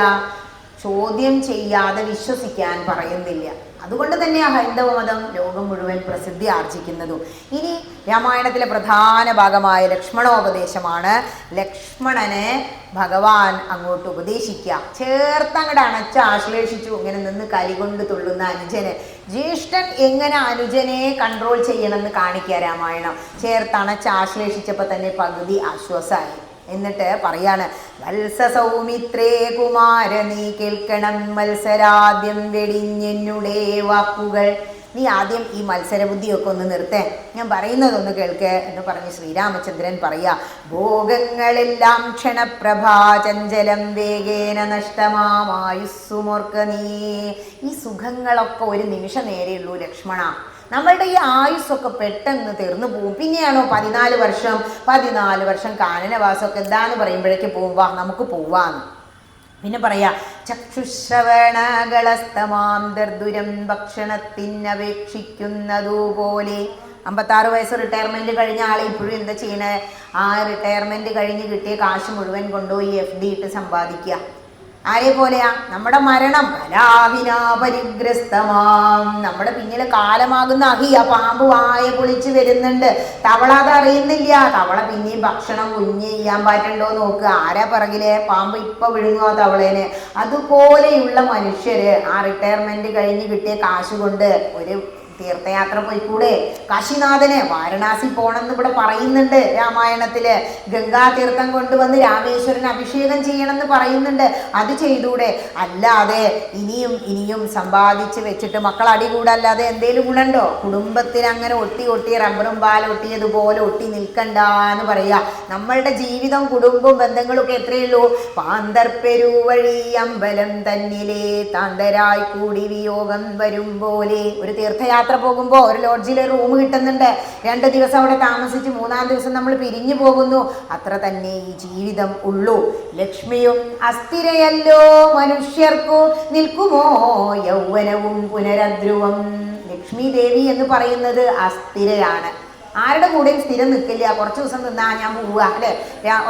Speaker 1: ചോദ്യം ചെയ്യാതെ വിശ്വസിക്കാൻ പറയുന്നില്ല. അതുകൊണ്ട് തന്നെ ആ ഹൈന്ദവ മതം ലോകം മുഴുവൻ പ്രസിദ്ധി ആർജിക്കുന്നതും. ഇനി രാമായണത്തിലെ പ്രധാന ഭാഗമായ ലക്ഷ്മണോപദേശമാണ്. ലക്ഷ്മണനെ ഭഗവാൻ അങ്ങോട്ട് ഉപദേശിക്കുക. ചേർത്തങ്ങോട്ട് അണച്ച് ആശ്ലേഷിച്ചു ഇങ്ങനെ നിന്ന് കലികൊണ്ട് തുള്ളുന്ന അനുജന്. ജ്യേഷ്ഠൻ എങ്ങനെ അനുജനെ കൺട്രോൾ ചെയ്യണമെന്ന് കാണിക്കുക രാമായണം. ചേർത്തണച്ച് ആശ്ലേഷിച്ചപ്പോൾ തന്നെ പകുതി ആശ്വാസമായി. എന്നിട്ട് പറയാണ്, വത്സ സൗമിത്രേ കുമാര നീ കേൾക്കണം മത്സരാദ്യം വെടിഞ്ഞെന്നുടേ വാക്കുകൾ. നീ ആദ്യം ഈ മത്സരബുദ്ധിയൊക്കെ ഒന്ന് നിർത്തേ, ഞാൻ പറയുന്നതൊന്ന് കേൾക്ക് എന്ന് പറഞ്ഞ് ശ്രീരാമചന്ദ്രൻ പറയാ, ഭോഗങ്ങളെല്ലാം ക്ഷണപ്രഭാ ചഞ്ചലം വേഗേന നഷ്ടമായുസ്സുമോർക്ക നീ. ഈ സുഖങ്ങളൊക്കെ ഒരു നിമിഷ നേരെയുള്ളൂ ലക്ഷ്മണ. നമ്മളുടെ ഈ ആയുസ്സൊക്കെ പെട്ടെന്ന് തീർന്നു പോവും. പിന്നെയാണോ 14 വർഷം കാനനവാസമൊക്കെ എന്താന്ന് പറയുമ്പോഴേക്ക് പോവാ, നമുക്ക് പോവാന്ന്. പിന്നെ പറയാ, ചക്ഷുശ്രവണകളസ്തമാം ദർദുരം ഭക്ഷണത്തിനപേക്ഷിക്കുന്നതുപോലെ. 56 വയസ്സ് റിട്ടയർമെൻറ്റ് കഴിഞ്ഞ ആൾ ഇപ്പോഴും എന്താ ചെയ്യണേ, ആ റിട്ടയർമെൻറ്റ് കഴിഞ്ഞ് കിട്ടിയ കാശ് മുഴുവൻ കൊണ്ടുപോയി FD ഇട്ട് സമ്പാദിക്കുക. ആരെ പോലെയാ? നമ്മുടെ മരണം കലാഹിനാ പരിഗ്രസ്തമാം, നമ്മുടെ പിന്നിൽ കാലമാകുന്ന അഹി, ആ പാമ്പ് വായ പൊളിച്ച് വരുന്നുണ്ട്. തവള അത് അറിയുന്നില്ല. തവള പിന്നെയും ഭക്ഷണം കുഞ്ഞ് ചെയ്യാൻ പറ്റണ്ടോ നോക്കുക. ആരാ പിറകിലെ? പാമ്പ് ഇപ്പൊ വിഴുങ്ങുക തവളേനെ. അതുപോലെയുള്ള മനുഷ്യര് ആ റിട്ടയർമെന്റ് കഴിഞ്ഞ് കിട്ടിയ കാശ് കൊണ്ട് ഒരു തീർത്ഥയാത്ര പോയിക്കൂടെ? കാശിനാഥന് വാരണാസി പോണെന്ന് ഇവിടെ പറയുന്നുണ്ട് രാമായണത്തില്. ഗംഗാതീർത്ഥം കൊണ്ടുവന്ന് രാമേശ്വരൻ അഭിഷേകം ചെയ്യണമെന്ന് പറയുന്നുണ്ട്. അത് ചെയ്തൂടെ? അല്ലാതെ ഇനിയും ഇനിയും സമ്പാദിച്ച് വെച്ചിട്ട് മക്കൾ അടികൂടല്ലാതെ എന്തേലും ഗുണുണ്ടോ? കുടുംബത്തിന് അങ്ങനെ ഒട്ടി ഒട്ടി റബ്ബറും പാലൊട്ടിയതുപോലെ ഒട്ടി നിൽക്കണ്ട എന്ന് പറയുക. നമ്മളുടെ ജീവിതം കുടുംബവും ബന്ധങ്ങളൊക്കെ എത്രയുള്ളൂ? പാന്തർപ്പെരുവഴി അമ്പലം തന്നിലെ താന്തരായി കൂടി വിയോഗം വരും പോലെ. ഒരു തീർത്ഥയാത്ര പോകുമ്പോൾ ഒരു ലോഡ്ജിൽ റൂം കിട്ടുന്നുണ്ട്. 2 ദിവസം അവിടെ താമസിച്ച് 3-ാം ദിവസം നമ്മൾ പിരിഞ്ഞു പോകുന്നു. അത്ര തന്നെ ഈ ജീവിതം ഉള്ളൂ. ലക്ഷ്മിയും അസ്ഥിരയല്ലോ മനുഷ്യർക്കു, നിൽക്കുമോ യൗവനവും പുനരധ്രുവം. ലക്ഷ്മി ദേവി എന്ന് പറയുന്നത് അസ്ഥിരയാണ്. ആരുടെ കൂടെയും സ്ഥിരം നിൽക്കില്ല. കുറച്ച് ദിവസം നിന്നാ ഞാൻ പോവുക അല്ലേ.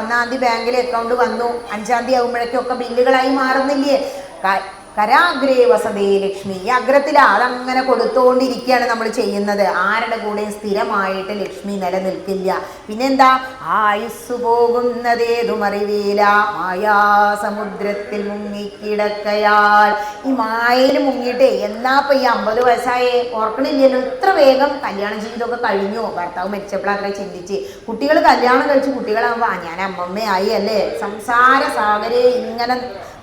Speaker 1: 1-ാം തീയതി ബാങ്കിൽ അക്കൗണ്ട് വന്നു, 5-ാം തീയതി ആകുമ്പോഴേക്കൊക്കെ ബില്ലുകളായി മാറുന്നില്ലേ? കരാഗ്രേ വസതേ ലക്ഷ്മി. ഈ അഗ്രത്തിലാ അതങ്ങനെ കൊടുത്തുകൊണ്ടിരിക്കുകയാണ് നമ്മൾ ചെയ്യുന്നത്. ആരുടെ കൂടെയും സ്ഥിരമായിട്ട് ലക്ഷ്മി നിലനിൽക്കില്ല. പിന്നെന്താ? ആയുസ് പോകുന്നതേതുമറിവേല മായാസമുദ്രത്തിൽ മുങ്ങിക്കിടക്കയാൽ. ഈ മായയിൽ മുങ്ങിയിട്ടേ എന്നാപ്പ ഈ 50 വയസ്സായേ ഓർക്കണില്ലല്ലോ. ഇത്ര വേഗം കല്യാണ ജീവിതമൊക്കെ കഴിഞ്ഞു. ഭർത്താവ് മരിച്ചപ്പോൾ അത്ര ചിന്തിച്ച് കുട്ടികൾ കല്യാണം കഴിച്ച് കുട്ടികളാകുമ്പോൾ ഞാൻ അമ്മമ്മയായി അല്ലേ. സംസാര സാഗരെ ഇങ്ങനെ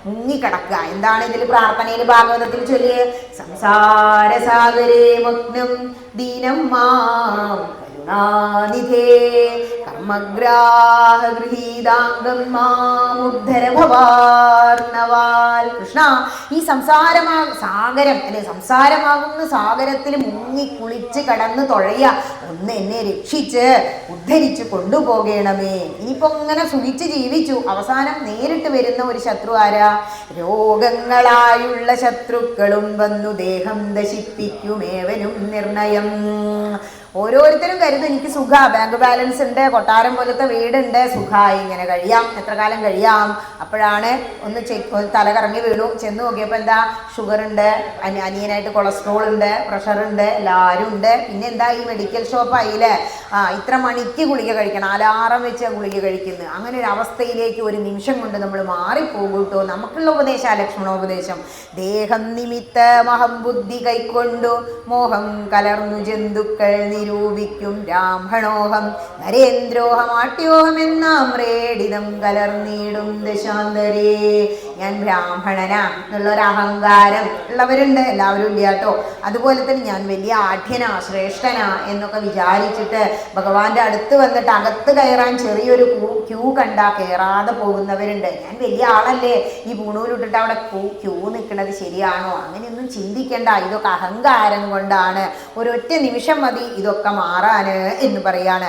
Speaker 1: മുങ്ങിക്കിടക്കുക. എന്താണ് ഇതിൽ പ്രാർത്ഥനയിൽ ഭാഗവതത്തിൽ ചൊല്ലിയേ? സംസാര സാഗരേ മഗ്നം ദീനം മാം കരുണാനിധേ കർമ്മഗ്രാഹ ഗൃഹീതാംഗം മാമുദ്ധര ഭവാർണവാൽ. കൃഷ്ണ, ഈ സാഗരം അല്ലെ, സംസാരമാകുന്ന സാഗരത്തിൽ മുങ്ങി കുളിച്ച് കടന്ന് തുഴയുക. ഒന്ന് എന്നെ രക്ഷിച്ച് ഉദ്ധരിച്ച് കൊണ്ടുപോകണമേ. ഇനിയിപ്പോ ഇങ്ങനെ സുഖിച്ച് ജീവിച്ചു. അവസാനം നേരിട്ട് വരുന്ന ഒരു ശത്രു ആരാ? രോഗങ്ങളായുള്ള ശത്രുക്കളും വന്നു ദേഹം ദശിപ്പിക്കുമേവനും നിർണയം. ഓരോരുത്തരും കരുതും എനിക്ക് സുഖ, ബാങ്ക് ബാലൻസ് ഉണ്ട്, കൊട്ടാരം പോലത്തെ വീടുണ്ട്, സുഖമായി ഇങ്ങനെ കഴിയാം, എത്ര കാലം കഴിയാം. അപ്പോഴാണ് ഒന്ന് തല കറങ്ങി വീണു. ചെന്ന് നോക്കിയപ്പോൾ എന്താ? ഷുഗർ ഉണ്ട്, അനിയനായിട്ട് കൊളസ്ട്രോൾ ഉണ്ട്, പ്രഷർ ഉണ്ട്, എല്ലാവരും ഉണ്ട്. പിന്നെ എന്താ? ഈ മെഡിക്കൽ ഷോപ്പ് ആയില്ലേ, ഇത്ര മണിക്ക് ഗുളിക കഴിക്കണം, അലാറം വെച്ച് ഗുളിക കഴിക്കുന്നത്. അങ്ങനെ ഒരു അവസ്ഥയിലേക്ക് ഒരു നിമിഷം കൊണ്ട് നമ്മൾ മാറിപ്പോകും കേട്ടോ. നമുക്കുള്ള ഉപദേശം ലക്ഷ്മണോപദേശം. ദേഹം നിമിത്തമഹം ബുദ്ധി കൈക്കൊണ്ടു മോഹം കലർന്നു ജന്തുക്കൾ നിരൂപിക്കും ബ്രാഹ്മണോഹം നരേന്ദ്രോഹമാട്യോഹം എന്നാമ്രേഡിതം കലർന്നിടും ദശാന്തരേ. ഞാൻ ബ്രാഹ്മണനാ എന്നുള്ളൊരു അഹങ്കാരം ഉള്ളവരുണ്ട്, എല്ലാവരും ഇല്ല കേട്ടോ. അതുപോലെ തന്നെ ഞാൻ വലിയ ആഢ്യനാ, ശ്രേഷ്ഠനാ എന്നൊക്കെ വിചാരിച്ചിട്ട് ഭഗവാന്റെ അടുത്ത് വന്നിട്ട് അകത്ത് കയറാൻ ചെറിയൊരു ക്യൂ കണ്ടാ കയറാതെ പോകുന്നവരുണ്ട്. ഞാൻ വലിയ ആളല്ലേ, ഈ പൂണൂലിട്ടിട്ട് അവിടെ ക്യൂ നിൽക്കുന്നത് ശരിയാണോ? അങ്ങനെയൊന്നും ചിന്തിക്കേണ്ട. ഇതൊക്കെ അഹങ്കാരം കൊണ്ടാണ്. ഒരൊറ്റ നിമിഷം മതി ഇതൊക്കെ മാറാന് എന്ന് പറയാണ്.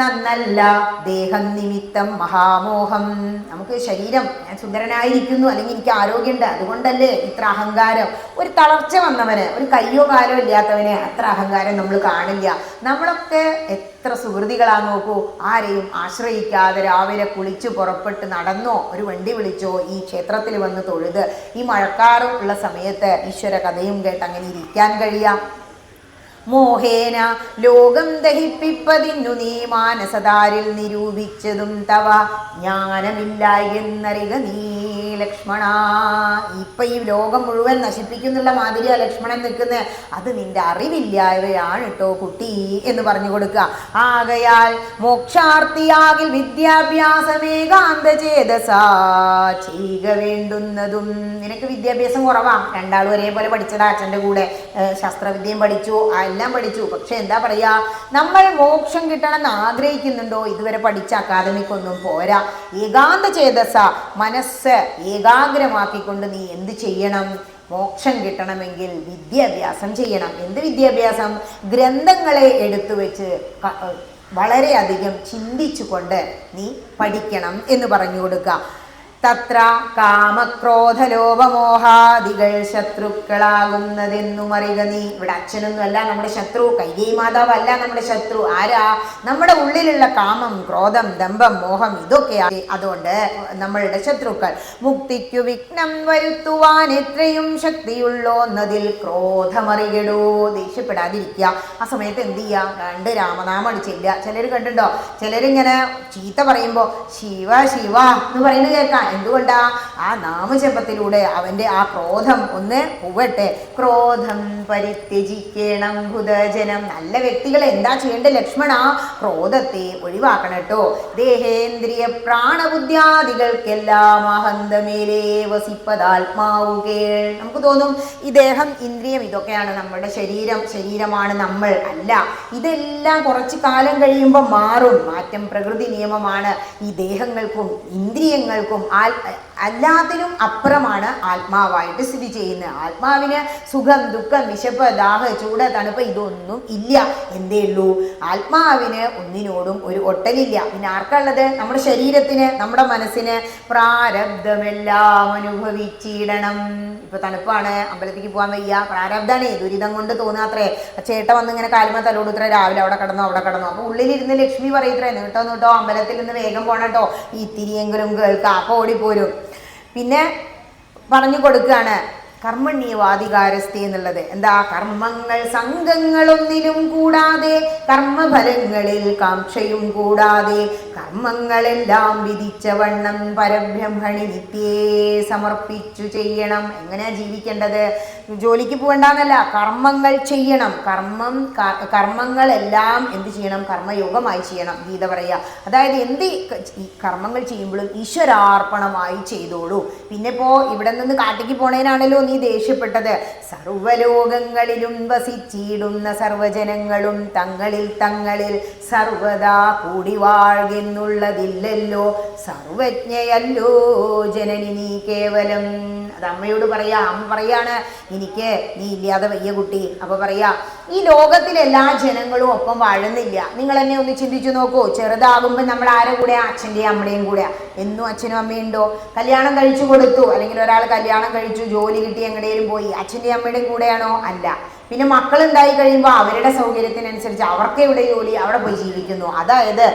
Speaker 1: നന്നല്ല ദേഹം നിമിത്തം മഹാമോഹം. നമുക്ക് ശരീരം, ഞാൻ സുന്ദരനായിരിക്കുന്നു അല്ലെങ്കിൽ എനിക്ക് ആരോഗ്യമുണ്ട് അതുകൊണ്ടല്ലേ ഇത്ര അഹങ്കാരം. ഒരു തളർച്ച വന്നവന്, ഒരു കയ്യോ കാലോ ഇല്ലാത്തവന് അത്ര അഹങ്കാരം നമ്മൾ കാണില്ല. നമ്മളൊക്കെ എത്ര സുഹൃതികളാ നോക്കൂ. ആരെയും ആശ്രയിക്കാതെ രാവിലെ കുളിച്ച് പുറപ്പെട്ട് നടന്നോ, ഒരു വണ്ടി വിളിച്ചോ, ഈ ക്ഷേത്രത്തിൽ വന്ന് തൊഴുത് ഈ മഴക്കാറും ഉള്ള സമയത്ത് ഈശ്വര കഥയും കേട്ട് അങ്ങനെ ഇരിക്കാൻ കഴിയാം. മോഹേന ലോകം ദഹിപ്പിപ്പതിന്നു നീ മാനസതാരിൽ നിരൂപിച്ചതും തവ ജ്ഞാനമില്ലായെന്നറിക നീ ലക്ഷ്മണ. ഇപ്പൊ ഈ ലോകം മുഴുവൻ നശിപ്പിക്കുന്നുള്ള മാതിരിയാ ലക്ഷ്മണൻ നിൽക്കുന്നത്. അത് നിന്റെ അറിവില്ലായവയാണ് കേട്ടോ കുട്ടി എന്ന് പറഞ്ഞു കൊടുക്കുക. ആകയാൽ മോക്ഷാർത്ഥിയാകിൽ വിദ്യാഭ്യാസമേകാന്ത ചേതസാ ചെയ്യുക വേണ്ടുന്നതും. നിനക്ക് വിദ്യാഭ്യാസം കുറവാ, രണ്ടാളും ഒരേപോലെ പഠിച്ചതാ, അച്ഛൻ്റെ കൂടെ ശാസ്ത്രവിദ്യയും പഠിച്ചു, എല്ലാം പഠിച്ചു. പക്ഷെ എന്താ പറയാ, നമ്മൾ മോക്ഷം കിട്ടണമെന്ന് ആഗ്രഹിക്കുന്നുണ്ടോ? ഇതുവരെ പഠിച്ച അക്കാദമിക്കൊന്നും പോരാ. ഏകാന്ത ചേതസ, മനസ്സ് ഏകാഗ്രമാക്കിക്കൊണ്ട് നീ എന്ത് ചെയ്യണം? മോക്ഷം കിട്ടണമെങ്കിൽ വിദ്യാഭ്യാസം ചെയ്യണം. എന്ത് വിദ്യാഭ്യാസം? ഗ്രന്ഥങ്ങളെ എടുത്തു വെച്ച് വളരെയധികം ചിന്തിച്ചുകൊണ്ട് നീ പഠിക്കണം എന്ന് പറഞ്ഞു കൊടുക്കുക. തത്ര കാമക്രോധലോഭമോഹാദികൾ ശത്രുക്കളാകുന്നതെന്നും അറിയുക നീ. ഇവിടെ അച്ഛനൊന്നുമല്ല നമ്മുടെ ശത്രു, കൈകേയി മാതാവല്ല നമ്മുടെ ശത്രു. ആരാ? നമ്മുടെ ഉള്ളിലുള്ള കാമം, ക്രോധം, ദമ്പം, മോഹം, ഇതൊക്കെയാണ് അതുകൊണ്ട് നമ്മളുടെ ശത്രുക്കൾ. മുക്തിക്കു വിഘ്നം വരുത്തുവാൻ എത്രയും ശക്തിയുള്ളോന്നതിൽ ക്രോധമറിയടോ. ദേഷ്യപ്പെടാതിരിക്കുക. ആ സമയത്ത് എന്ത് ചെയ്യുക? രണ്ട് രാമനാമം അടിച്ചില്ല. ചിലർ കണ്ടുണ്ടോ, ചിലരിങ്ങനെ ചീത്ത പറയുമ്പോൾ ശിവ ശിവ എന്ന് പറയുന്നത് കേൾക്കാം. എന്തുകൊണ്ടാ? ആ നാമജപത്തിലൂടെ അവന്റെ ആ ക്രോധം ഒന്ന് പോവട്ടെ. ക്രോധം പരിത്യജിക്കണം ഹൃദജനം. നല്ല വ്യക്തികൾ എന്താ ചെയ്യേണ്ടത് ലക്ഷ്മണ? ക്രോധത്തെ ഒഴിവാക്കണം കേട്ടോ. ദേഹേന്ദ്രിയ പ്രാണബുദ്ധ്യാദികൾക്കെല്ലാം അഹന്തമേലേ വസിപ്പതാത്മാവു കേൾ. നമുക്ക് തോന്നും ഈ ദേഹം, ഇന്ദ്രിയം ഇതൊക്കെയാണ് നമ്മുടെ ശരീരമാണ് നമ്മൾ. അല്ല, ഇതെല്ലാം കുറച്ചു കാലം കഴിയുമ്പോൾ മാറും. മാറ്റം പ്രകൃതി നിയമമാണ്. ഈ ദേഹങ്ങൾക്കും ഇന്ദ്രിയങ്ങൾക്കും എല്ലാത്തിനും അപ്പുറമാണ് ആത്മാവായിട്ട് സ്ഥിതി ചെയ്യുന്നത്. ആത്മാവിന് സുഖം, ദുഃഖം, വിശപ്പ്, ദാഹ, ചൂട്, തണുപ്പ് ഇതൊന്നും ഇല്ല. എന്തേ ഉള്ളൂ? ആത്മാവിന് ഒന്നിനോടും ഒരു ഒട്ടലില്ല. പിന്നെ ആർക്കുള്ളത്? നമ്മുടെ ശരീരത്തിന്, നമ്മുടെ മനസ്സിന്. പ്രാരബ്ധമെല്ലാം അനുഭവിച്ചിടണം. ഇപ്പൊ തണുപ്പാണ്, അമ്പലത്തിലേക്ക് പോകാൻ വയ്യ, പ്രാരബ്ധാണേ, ദുരിതം കൊണ്ട് തോന്നാത്രേ. ചേട്ട വന്ന് ഇങ്ങനെ കാലുമ തലോടുത്രേ, രാവിലെ അവിടെ കിടന്നു അവിടെ കിടന്നു. അപ്പൊ ഉള്ളിലിരുന്ന് ലക്ഷ്മി പറയത്രേ, നീട്ടോ അമ്പലത്തിൽ നിന്ന് വേഗം പോണട്ടോ, ഈ ഇത്തിരിയെങ്കിലും കേൾക്കാം, അപ്പൊ ഓടിപ്പോരും. പിന്നെ പറഞ്ഞു കൊടുക്കുകയാണ് കർമ്മണ്യവാധികാരസ്ഥ എന്നുള്ളത്. എന്താ? കർമ്മങ്ങൾ സംഘങ്ങളൊന്നിലും കൂടാതെ, കർമ്മഫലങ്ങളിൽ കാംക്ഷയും കൂടാതെ, കർമ്മങ്ങളെല്ലാം വിധിച്ച വണ്ണം പരബ്രഹ്മണി നിത്യേ സമർപ്പിച്ചു ചെയ്യണം. എങ്ങനെയാ ജീവിക്കേണ്ടത്? ജോലിക്ക് പോകണ്ടെന്നല്ല, കർമ്മങ്ങൾ ചെയ്യണം. കർമ്മങ്ങളെല്ലാം എന്ത് ചെയ്യണം? കർമ്മയോഗമായി ചെയ്യണം. ഗീത പറയുക. അതായത് എന്ത് കർമ്മങ്ങൾ ചെയ്യുമ്പോഴും ഈശ്വരാർപ്പണമായി ചെയ്തോളൂ. പിന്നെ ഇപ്പോ ഇവിടെ നിന്ന് കാട്ടിക്ക് പോണേനാണല്ലോ നീ ദേഷ്യപ്പെട്ടത്. സർവലോകങ്ങളിലും വസിച്ചിടുന്ന സർവജനങ്ങളും തങ്ങളിൽ സർവദാ കൂടി വാഴുന്നുള്ളതില്ലല്ലോ. സർവജ്ഞയല്ലോ ജനനി നീ കേവലം. അത് അമ്മയോട് പറയാ. അമ്മ പറയാണ്, എനിക്ക് നീ ഇല്ലാതെ വയ്യ കുട്ടി. അപ്പൊ പറയാ, ഈ ലോകത്തിലെ എല്ലാ ജനങ്ങളും ഒപ്പം വാഴുന്നില്ല. നിങ്ങൾ എന്നെ ഒന്ന് ചിന്തിച്ചു നോക്കൂ. ചെറുതാകുമ്പോൾ നമ്മൾ ആരെ കൂടെ? അച്ഛൻ്റെയും അമ്മയുടെയും കൂടെ. എന്നും അച്ഛനും അമ്മയുണ്ടോ? കല്യാണം കഴിച്ചു കൊടുത്തു, അല്ലെങ്കിൽ ഒരാൾ കല്യാണം കഴിച്ചു, ജോലി കിട്ടി, എങ്ങടേലും പോയി, അച്ഛൻ്റെയും അമ്മയുടെയും കൂടെയാണോ? അല്ല. പിന്നെ മക്കളുണ്ടായി കഴിയുമ്പോൾ അവരുടെ സൗകര്യത്തിനനുസരിച്ച് അവർക്ക് എവിടെ ജോലി അവിടെ പോയി ജീവിക്കുന്നു. അതായത്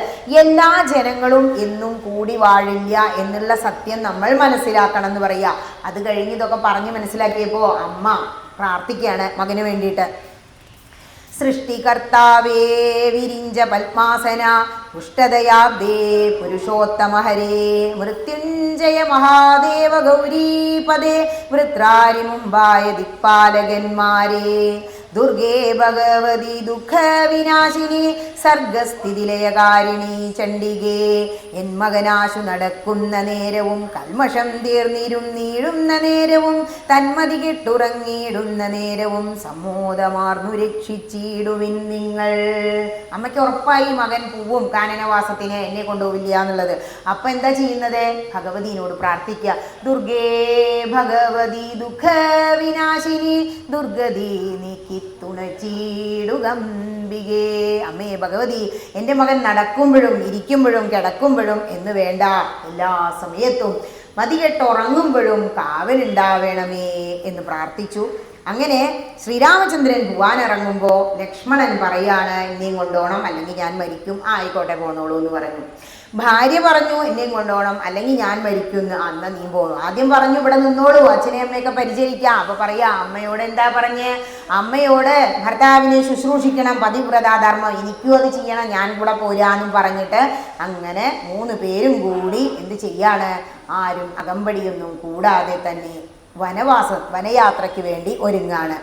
Speaker 1: എല്ലാ ജനങ്ങളും എന്നും കൂടി വാഴില്ല എന്നുള്ള സത്യം നമ്മൾ മനസ്സിലാക്കണം എന്ന് പറയുക. അത് കഴിഞ്ഞ് ഇതൊക്കെ പറഞ്ഞ് മനസ്സിലാക്കിയപ്പോൾ അമ്മ പ്രാർത്ഥിക്കുകയാണ് മകന് വേണ്ടിയിട്ട്. സൃഷ്ടികർത്താവേ വിരിഞ്ച പത്മാസന പുഷ്ടതയാബ്ദേ പുരുഷോത്തമഹരേ മൃത്യുഞ്ജയ മഹാദേവ ഗൗരീപദേ വൃത്രാരി മുമ്പായ ദിക്പാലകന്മാരേ ദുർഗേ ഭഗവതി ദുഃഖവിനാശിനി സർഗസ്ഥിതിലയകാരിണി ചണ്ഡികേ. എൻ മകനാശു നടക്കുന്ന നേരവും കൽമഷം നീടുന്ന നേരവും തന്മതി കെട്ടുറങ്ങിയിടുന്ന നേരവും സമ്മോദമാർന്നു രക്ഷിച്ചിടുവിൻ നിങ്ങൾ. അമ്മയ്ക്ക് ഉറപ്പായി മകൻ പൂവും കാനനവാസത്തിന് എന്നെ കൊണ്ടുപോവില്ല എന്നുള്ളത്. അപ്പൊ എന്താ ചെയ്യുന്നത്? ഭഗവതിനോട് പ്രാർത്ഥിക്കുക. ദുർഗേ ഭഗവതി ദുഃഖവിനാശിനി ദുർഗതി നീക്കി തുണച്ചീടുകമ്പികേ. അമ്മേ ഭഗവതി, എൻ്റെ മകൻ നടക്കുമ്പോഴും ഇരിക്കുമ്പോഴും കിടക്കുമ്പോഴും എന്ന് വേണ്ട എല്ലാ സമയത്തും മതികെട്ടുറങ്ങുമ്പോഴും കാവലുണ്ടാവേണമേ എന്ന് പ്രാർത്ഥിച്ചു. അങ്ങനെ ശ്രീരാമചന്ദ്രൻ പോവാനിറങ്ങുമ്പോൾ ലക്ഷ്മണൻ പറയാണ്, എന്നെയും കൊണ്ടുപോകണം അല്ലെങ്കിൽ ഞാൻ മരിക്കും. ആയിക്കോട്ടെ പോന്നോളൂ എന്ന് പറഞ്ഞു. ഭാര്യ പറഞ്ഞു, എന്നെയും കൊണ്ടുപോകണം അല്ലെങ്കിൽ ഞാൻ മരിക്കുന്നു. അന്ന് നീ പോകും. ആദ്യം പറഞ്ഞു ഇവിടെ നിന്നോളൂ, അച്ഛനെ അമ്മയൊക്കെ പരിചരിക്കാം. അപ്പൊ പറയാ, അമ്മയോട് എന്താ പറഞ്ഞ്? അമ്മയോട് ഭർത്താവിനെ ശുശ്രൂഷിക്കണം, പതിവ്രതാധർമ്മം, എനിക്കും അത് ചെയ്യണം, ഞാൻ കൂടെ പോരാന്നും പറഞ്ഞിട്ട് അങ്ങനെ 3 പേരും കൂടി എന്ത് ചെയ്യാണ്? ആരും അകമ്പടിയൊന്നും കൂടാതെ തന്നെ വനയാത്രയ്ക്ക് വേണ്ടി ഒരുങ്ങാണ്.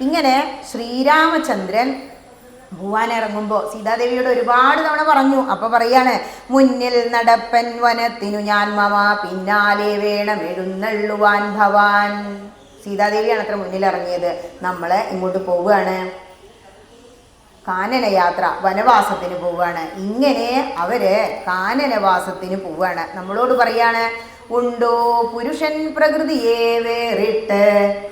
Speaker 1: ഇങ്ങനെ ശ്രീരാമചന്ദ്രൻ പോവാനിറങ്ങുമ്പോൾ സീതാദേവിയോട് ഒരുപാട് തവണ പറഞ്ഞു. അപ്പൊ പറയാണ്, മുന്നിൽ നടപ്പൻ വനത്തിനു ഞാൻ മമ പിന്നാലെ വേണം എഴുന്നള്ളുവാൻ ഭവാൻ. സീതാദേവിയാണ് അത്ര മുന്നിൽ ഇറങ്ങിയത്. നമ്മള് ഇങ്ങോട്ട് പോവുകയാണ്, കാനനയാത്ര, വനവാസത്തിന് പോവുകയാണ്. ഇങ്ങനെ അവര് കാനനവാസത്തിന് പോവുകയാണ്. നമ്മളോട് പറയാണ്, ഉണ്ടോ പുരുഷൻ പ്രകൃതിയെ വേറിട്ട്.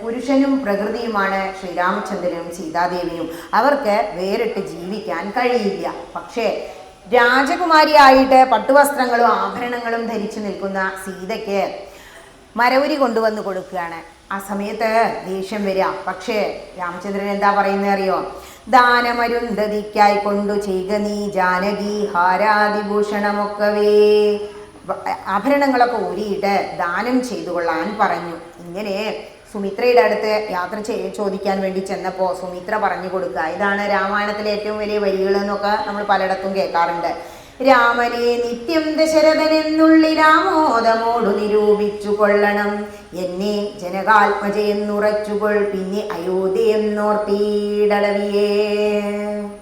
Speaker 1: പുരുഷനും പ്രകൃതിയുമാണ് ശ്രീരാമചന്ദ്രനും സീതാദേവിയും. അവർക്ക് വേറിട്ട് ജീവിക്കാൻ കഴിയില്ല. പക്ഷേ രാജകുമാരിയായിട്ട് പട്ടുവസ്ത്രങ്ങളും ആഭരണങ്ങളും ധരിച്ചു നിൽക്കുന്ന സീതയ്ക്ക് മരവുരി കൊണ്ടുവന്ന് കൊടുക്കുകയാണ്. ആ സമയത്ത് ദേഷ്യം വരിക. പക്ഷേ രാമചന്ദ്രൻ എന്താ പറയുന്നത് അറിയോ? ദാനമരുന്ധതിക്കായി കൊണ്ടു ചെയ്ക നീ ജാനകി ഹാരാതിഭൂഷണമൊക്കവേ. ആഭരണങ്ങളൊക്കെ ഊരിയിട്ട് ദാനം ചെയ്തു കൊള്ളാൻ പറഞ്ഞു. ഇങ്ങനെ സുമിത്രയുടെ അടുത്ത് യാത്ര ചോദിക്കാൻ വേണ്ടി ചെന്നപ്പോൾ സുമിത്ര പറഞ്ഞു കൊടുക്കുക. ഇതാണ് രാമായണത്തിലെ ഏറ്റവും വലിയ വരികൾ എന്നൊക്കെ നമ്മൾ പലയിടത്തും കേൾക്കാറുണ്ട്. രാമനെ നിത്യം ദശരഥനെന്നുള്ളിലാമോദമോടു നിരൂപിച്ചു കൊള്ളണം, എന്നെ ജനകാത്മജയെന്നുറച്ചുകൊൾ പിന്നെ അയോധ്യയെന്നോർത്തീടളവിയേ.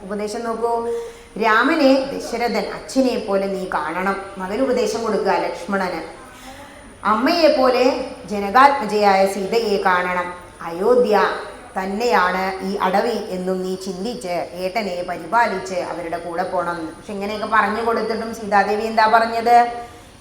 Speaker 1: ഉപദേശം നോക്കൂ. രാമനെ ദശരഥൻ അച്ഛനെ പോലെ നീ കാണണം. മകന് ഉപദേശം കൊടുക്കുക ലക്ഷ്മണന്. അമ്മയെ പോലെ ജനകാത്മജയായ സീതയെ കാണണം. അയോധ്യ തന്നെയാണ് ഈ അടവി എന്നും നീ ചിന്തിച്ച് ഏട്ടനെ പരിപാലിച്ച് അവരുടെ കൂടെ പോകണം. പക്ഷെ ഇങ്ങനെയൊക്കെ പറഞ്ഞു കൊടുത്തിട്ടും സീതാദേവി എന്താ പറഞ്ഞത്?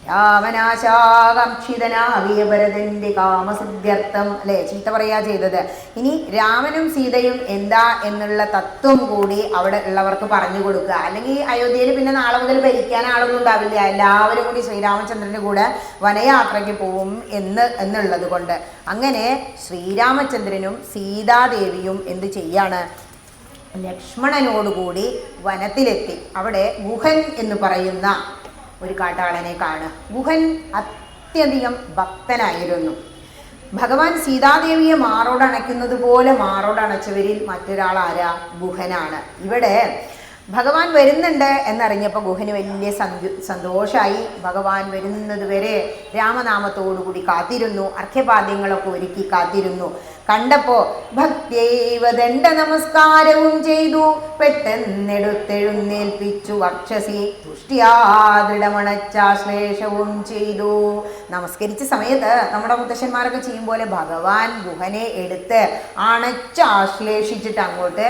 Speaker 1: രാമനാശാകാംക്ഷിതനാകിയ ഭരതന്റെ കാമസിദ്ധ്യർത്ഥം, അല്ലെ, ചീത്ത പറയാ ചെയ്തത്. ഇനി രാമനും സീതയും എന്താ എന്നുള്ള തത്വം കൂടി അവിടെ ഉള്ളവർക്ക് പറഞ്ഞു കൊടുക്കുക. അല്ലെങ്കിൽ അയോധ്യയിൽ പിന്നെ നാളെ മുതൽ ഭരിക്കാൻ ആളൊന്നും ഉണ്ടാവില്ല. എല്ലാവരും കൂടി ശ്രീരാമചന്ദ്രന്റെ കൂടെ വനയാത്രയ്ക്ക് പോവും എന്നുള്ളത് കൊണ്ട് അങ്ങനെ ശ്രീരാമചന്ദ്രനും സീതാദേവിയും എന്ത് ചെയ്യാണ്? ലക്ഷ്മണനോടുകൂടി വനത്തിലെത്തി. അവിടെ ഗുഹൻ എന്ന് പറയുന്ന ഒരു കാട്ടാളനെ കാണുക. ഗുഹൻ അത്യധികം ഭക്തനായിരുന്നു. ഭഗവാൻ സീതാദേവിയെ മാറോടണയ്ക്കുന്നത് പോലെ മാറോടണച്ചവരിൽ മറ്റൊരാൾ ആരാ? ഗുഹനാണ്. ഇവിടെ ഭഗവാൻ വരുന്നുണ്ട് എന്നറിഞ്ഞപ്പോൾ ഗുഹന് വലിയ സന്തോഷമായി. ഭഗവാൻ വരുന്നത് വരെ രാമനാമത്തോടുകൂടി കാത്തിരുന്നു. അർഘ്യപാദ്യങ്ങളൊക്കെ ഒരുക്കി കാത്തിരുന്നു. കണ്ടപ്പോൾ ഭക്തിയൈവ ദണ്ഡ നമസ്കാരവും ചെയ്തു. പെട്ടെന്നെടുത്തെഴുന്നേൽപ്പിച്ചു വക്ഷസി തുഷ്ടിയാ ദൃഢമണച്ചാശ്ലേഷവും ചെയ്തു. നമസ്കരിച്ച സമയത്ത് നമ്മുടെ മുത്തശ്ശന്മാരൊക്കെ ചെയ്യും പോലെ ഭഗവാൻ ഗുഹനെ എടുത്ത് അണച്ചാശ്ലേഷിച്ചിട്ട് അങ്ങോട്ട്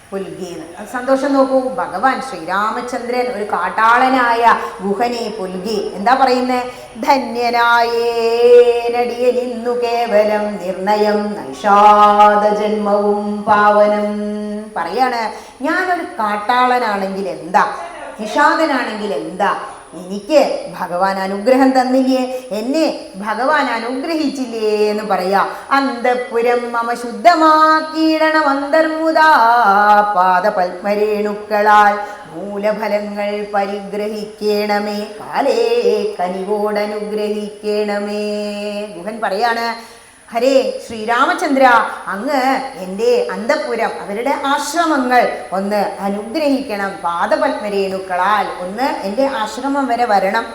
Speaker 1: പുൽകിയെന്ന്. സന്തോഷം നോക്കൂ. ഭഗവാൻ ശ്രീരാമചന്ദ്രൻ ഒരു കാട്ടാളനായ ഗുഹനെ പുൽകി. എന്താ പറയുന്നേ? ധന്യനായേനടിയനിന്നു കേവലം നിർണയം നൈഷാദ ജന്മവും പാവനം. പറയാണ്, ഞാനൊരു കാട്ടാളനാണെങ്കിൽ എന്താ, നിഷാദനാണെങ്കിൽ എന്താ, എനിക്ക് ഭഗവാൻ അനുഗ്രഹം തന്നില്ലേ, എന്നെ ഭഗവാൻ അനുഗ്രഹിച്ചില്ലേ എന്ന് പറയാ. അന്തഃപുരം മമ ശുദ്ധമാക്കിയിടണം അന്തർമുദാ പാദപത്മരേണുക്കളാൽ മൂലഫലങ്ങൾ പരിഗ്രഹിക്കണമേ, കാലേ കനിവോടനുഗ്രഹിക്കണമേ. ഗുഹൻ പറയാണ്, ഹരേ ശ്രീരാമചന്ദ്ര, അങ്ങ് എൻ്റെ അന്തഃപുരം, അവരുടെ ആശ്രമങ്ങൾ ഒന്ന് അനുഗ്രഹിക്കണം. പാദപത്മരേണുക്കളാൽ ഒന്ന് എൻ്റെ ആശ്രമം വരെ വരണം.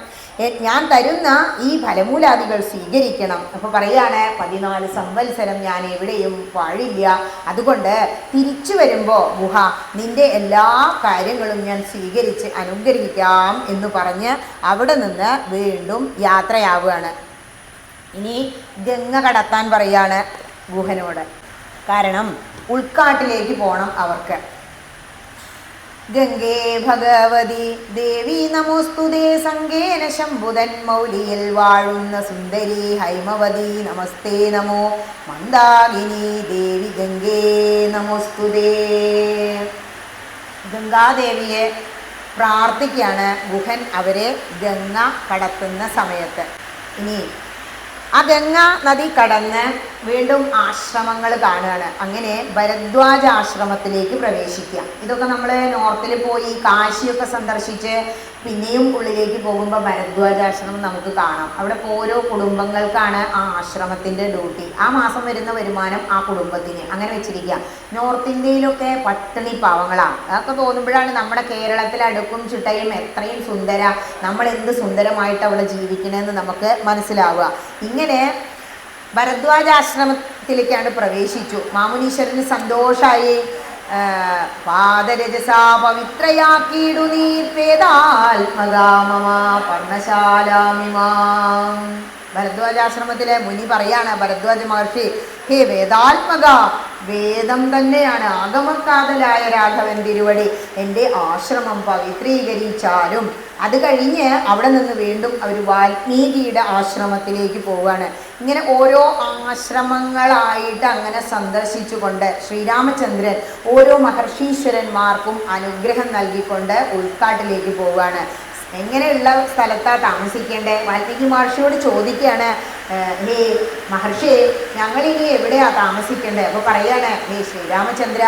Speaker 1: ഞാൻ തരുന്ന ഈ ഫലമൂലാദികൾ സ്വീകരിക്കണം. അപ്പോൾ പറയാണ്, 14 സംവത്സരം ഞാൻ എവിടെയും പാഴില്ല. അതുകൊണ്ട് തിരിച്ചു വരുമ്പോൾ ഗുഹ നിൻ്റെ എല്ലാ കാര്യങ്ങളും ഞാൻ സ്വീകരിച്ച് അനുഗ്രഹിക്കാം എന്ന് പറഞ്ഞ് അവിടെ നിന്ന് വീണ്ടും യാത്രയാവുകയാണ്. ഇനി ഗംഗ കടത്താൻ പറയാണ് ഗുഹനോട്. കാരണം ഉൾക്കാട്ടിലേക്ക് പോകണം അവർക്ക്. ഗംഗേ ഭഗവതി ദേവി നമോസ്തുതേ സംഗേന ശംഭുതൻ മൗലിയിൽ വാഴുന്ന സുന്ദരി ഹൈമവതി നമസ്തേ നമോ മന്ദാകിനി ദേവി ഗംഗേ നമോസ്തുതേ. ഗംഗാദേവിയെ പ്രാർത്ഥിക്കുകയാണ് ഗുഹൻ അവരെ ഗംഗ കടത്തുന്ന സമയത്ത്. ഇനി ആ ഗംഗ നദി കടന്ന് വീണ്ടും ആശ്രമങ്ങൾ കാണുകയാണ്. അങ്ങനെ ഭരദ്വാജ ആശ്രമത്തിലേക്ക് പ്രവേശിക്കുക. ഇതൊക്കെ നമ്മൾ നോർത്തിൽ പോയി കാശിയൊക്കെ സന്ദർശിച്ച് പിന്നെയും ഉള്ളിലേക്ക് പോകുമ്പോൾ ഭരദ്വാജാശ്രമം നമുക്ക് കാണാം. അവിടെ ഓരോ കുടുംബങ്ങൾക്കാണ് ആ ആശ്രമത്തിൻ്റെ ഡ്യൂട്ടി. ആ മാസം വരുന്ന വരുമാനം ആ കുടുംബത്തിന് അങ്ങനെ വെച്ചിരിക്കുക. നോർത്ത് ഇന്ത്യയിലൊക്കെ പട്ടിണി പാവങ്ങളാണ്. അതൊക്കെ തോന്നുമ്പോഴാണ് നമ്മുടെ കേരളത്തിൽ അടുക്കും ചിട്ടയും എത്രയും സുന്ദര, നമ്മൾ എന്ത് സുന്ദരമായിട്ട് അവിടെ ജീവിക്കണമെന്ന് നമുക്ക് മനസ്സിലാവുക. ഇങ്ങനെ ഭരദ്വാജാശ്രമത്തിലേക്കാണ് പ്രവേശിച്ചു. മാമുനീശ്വരന് സന്തോഷമായി. പാദരജസാ പവിത്രയാക്കിയിടു നീ പേദാത്മകാമമാ പർണശാലാമിമാം. ഭരദ്വാജാശ്രമത്തിലെ മുനി പറയാണ്, ഭരദ്വാജ മഹർഷി, ഹേ വേദാത്മക, വേദം തന്നെയാണ്. ആഗമക്കാതലായ രാഘവൻ തിരുവടി എൻ്റെ ആശ്രമം പവിത്രീകരിച്ചാലും. അത് കഴിഞ്ഞ് അവിടെ നിന്ന് വീണ്ടും അവർ വാൽമീകിയുടെ ആശ്രമത്തിലേക്ക് പോവുകയാണ്. ഇങ്ങനെ ഓരോ ആശ്രമങ്ങളായിട്ട് അങ്ങനെ സന്ദർശിച്ചുകൊണ്ട് ശ്രീരാമചന്ദ്രൻ ഓരോ മഹർഷീശ്വരന്മാർക്കും അനുഗ്രഹം നൽകിക്കൊണ്ട് ഉൾക്കാട്ടിലേക്ക് പോവുകയാണ്. എങ്ങനെയുള്ള സ്ഥലത്താണ് താമസിക്കേണ്ടത്? വാൽമീകി മഹർഷിയോട് ചോദിക്കുകയാണ്, ഹേ മഹർഷി, ഞങ്ങളിനി എവിടെയാണ് താമസിക്കേണ്ടത്? അപ്പോൾ പറയാണ്, ഹേ ശ്രീരാമചന്ദ്ര,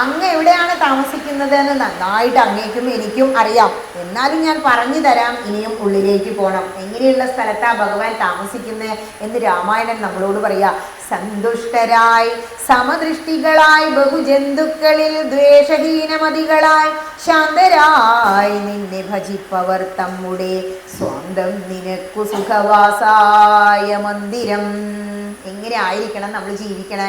Speaker 1: അങ്ങ് എവിടെയാണ് താമസിക്കുന്നത് എന്ന് നന്നായിട്ട് അങ്ങേക്കും എനിക്കും അറിയാം. എന്നാലും ഞാൻ പറഞ്ഞു തരാം, ഇനിയും ഉള്ളിലേക്ക് പോകണം. എങ്ങനെയുള്ള സ്ഥലത്താണ് ഭഗവാൻ താമസിക്കുന്നത് എന്ന് രാമായണൻ നമ്മളോട് പറയാ. സന്തുഷ്ടരായി സമദൃഷ്ടികളായി ബഹുജന്തുക്കളിൽ ദ്വേഷഹീനമതികളായി ശാന്തരായി നിന്നെ ഭജിപ്പവർ തമ്മുടെ സ്വന്തം നിനക്കു സുഖവാസായ മന്ദിരം. എങ്ങനെ ആയിരിക്കണം നമ്മൾ ജീവിക്കണേ?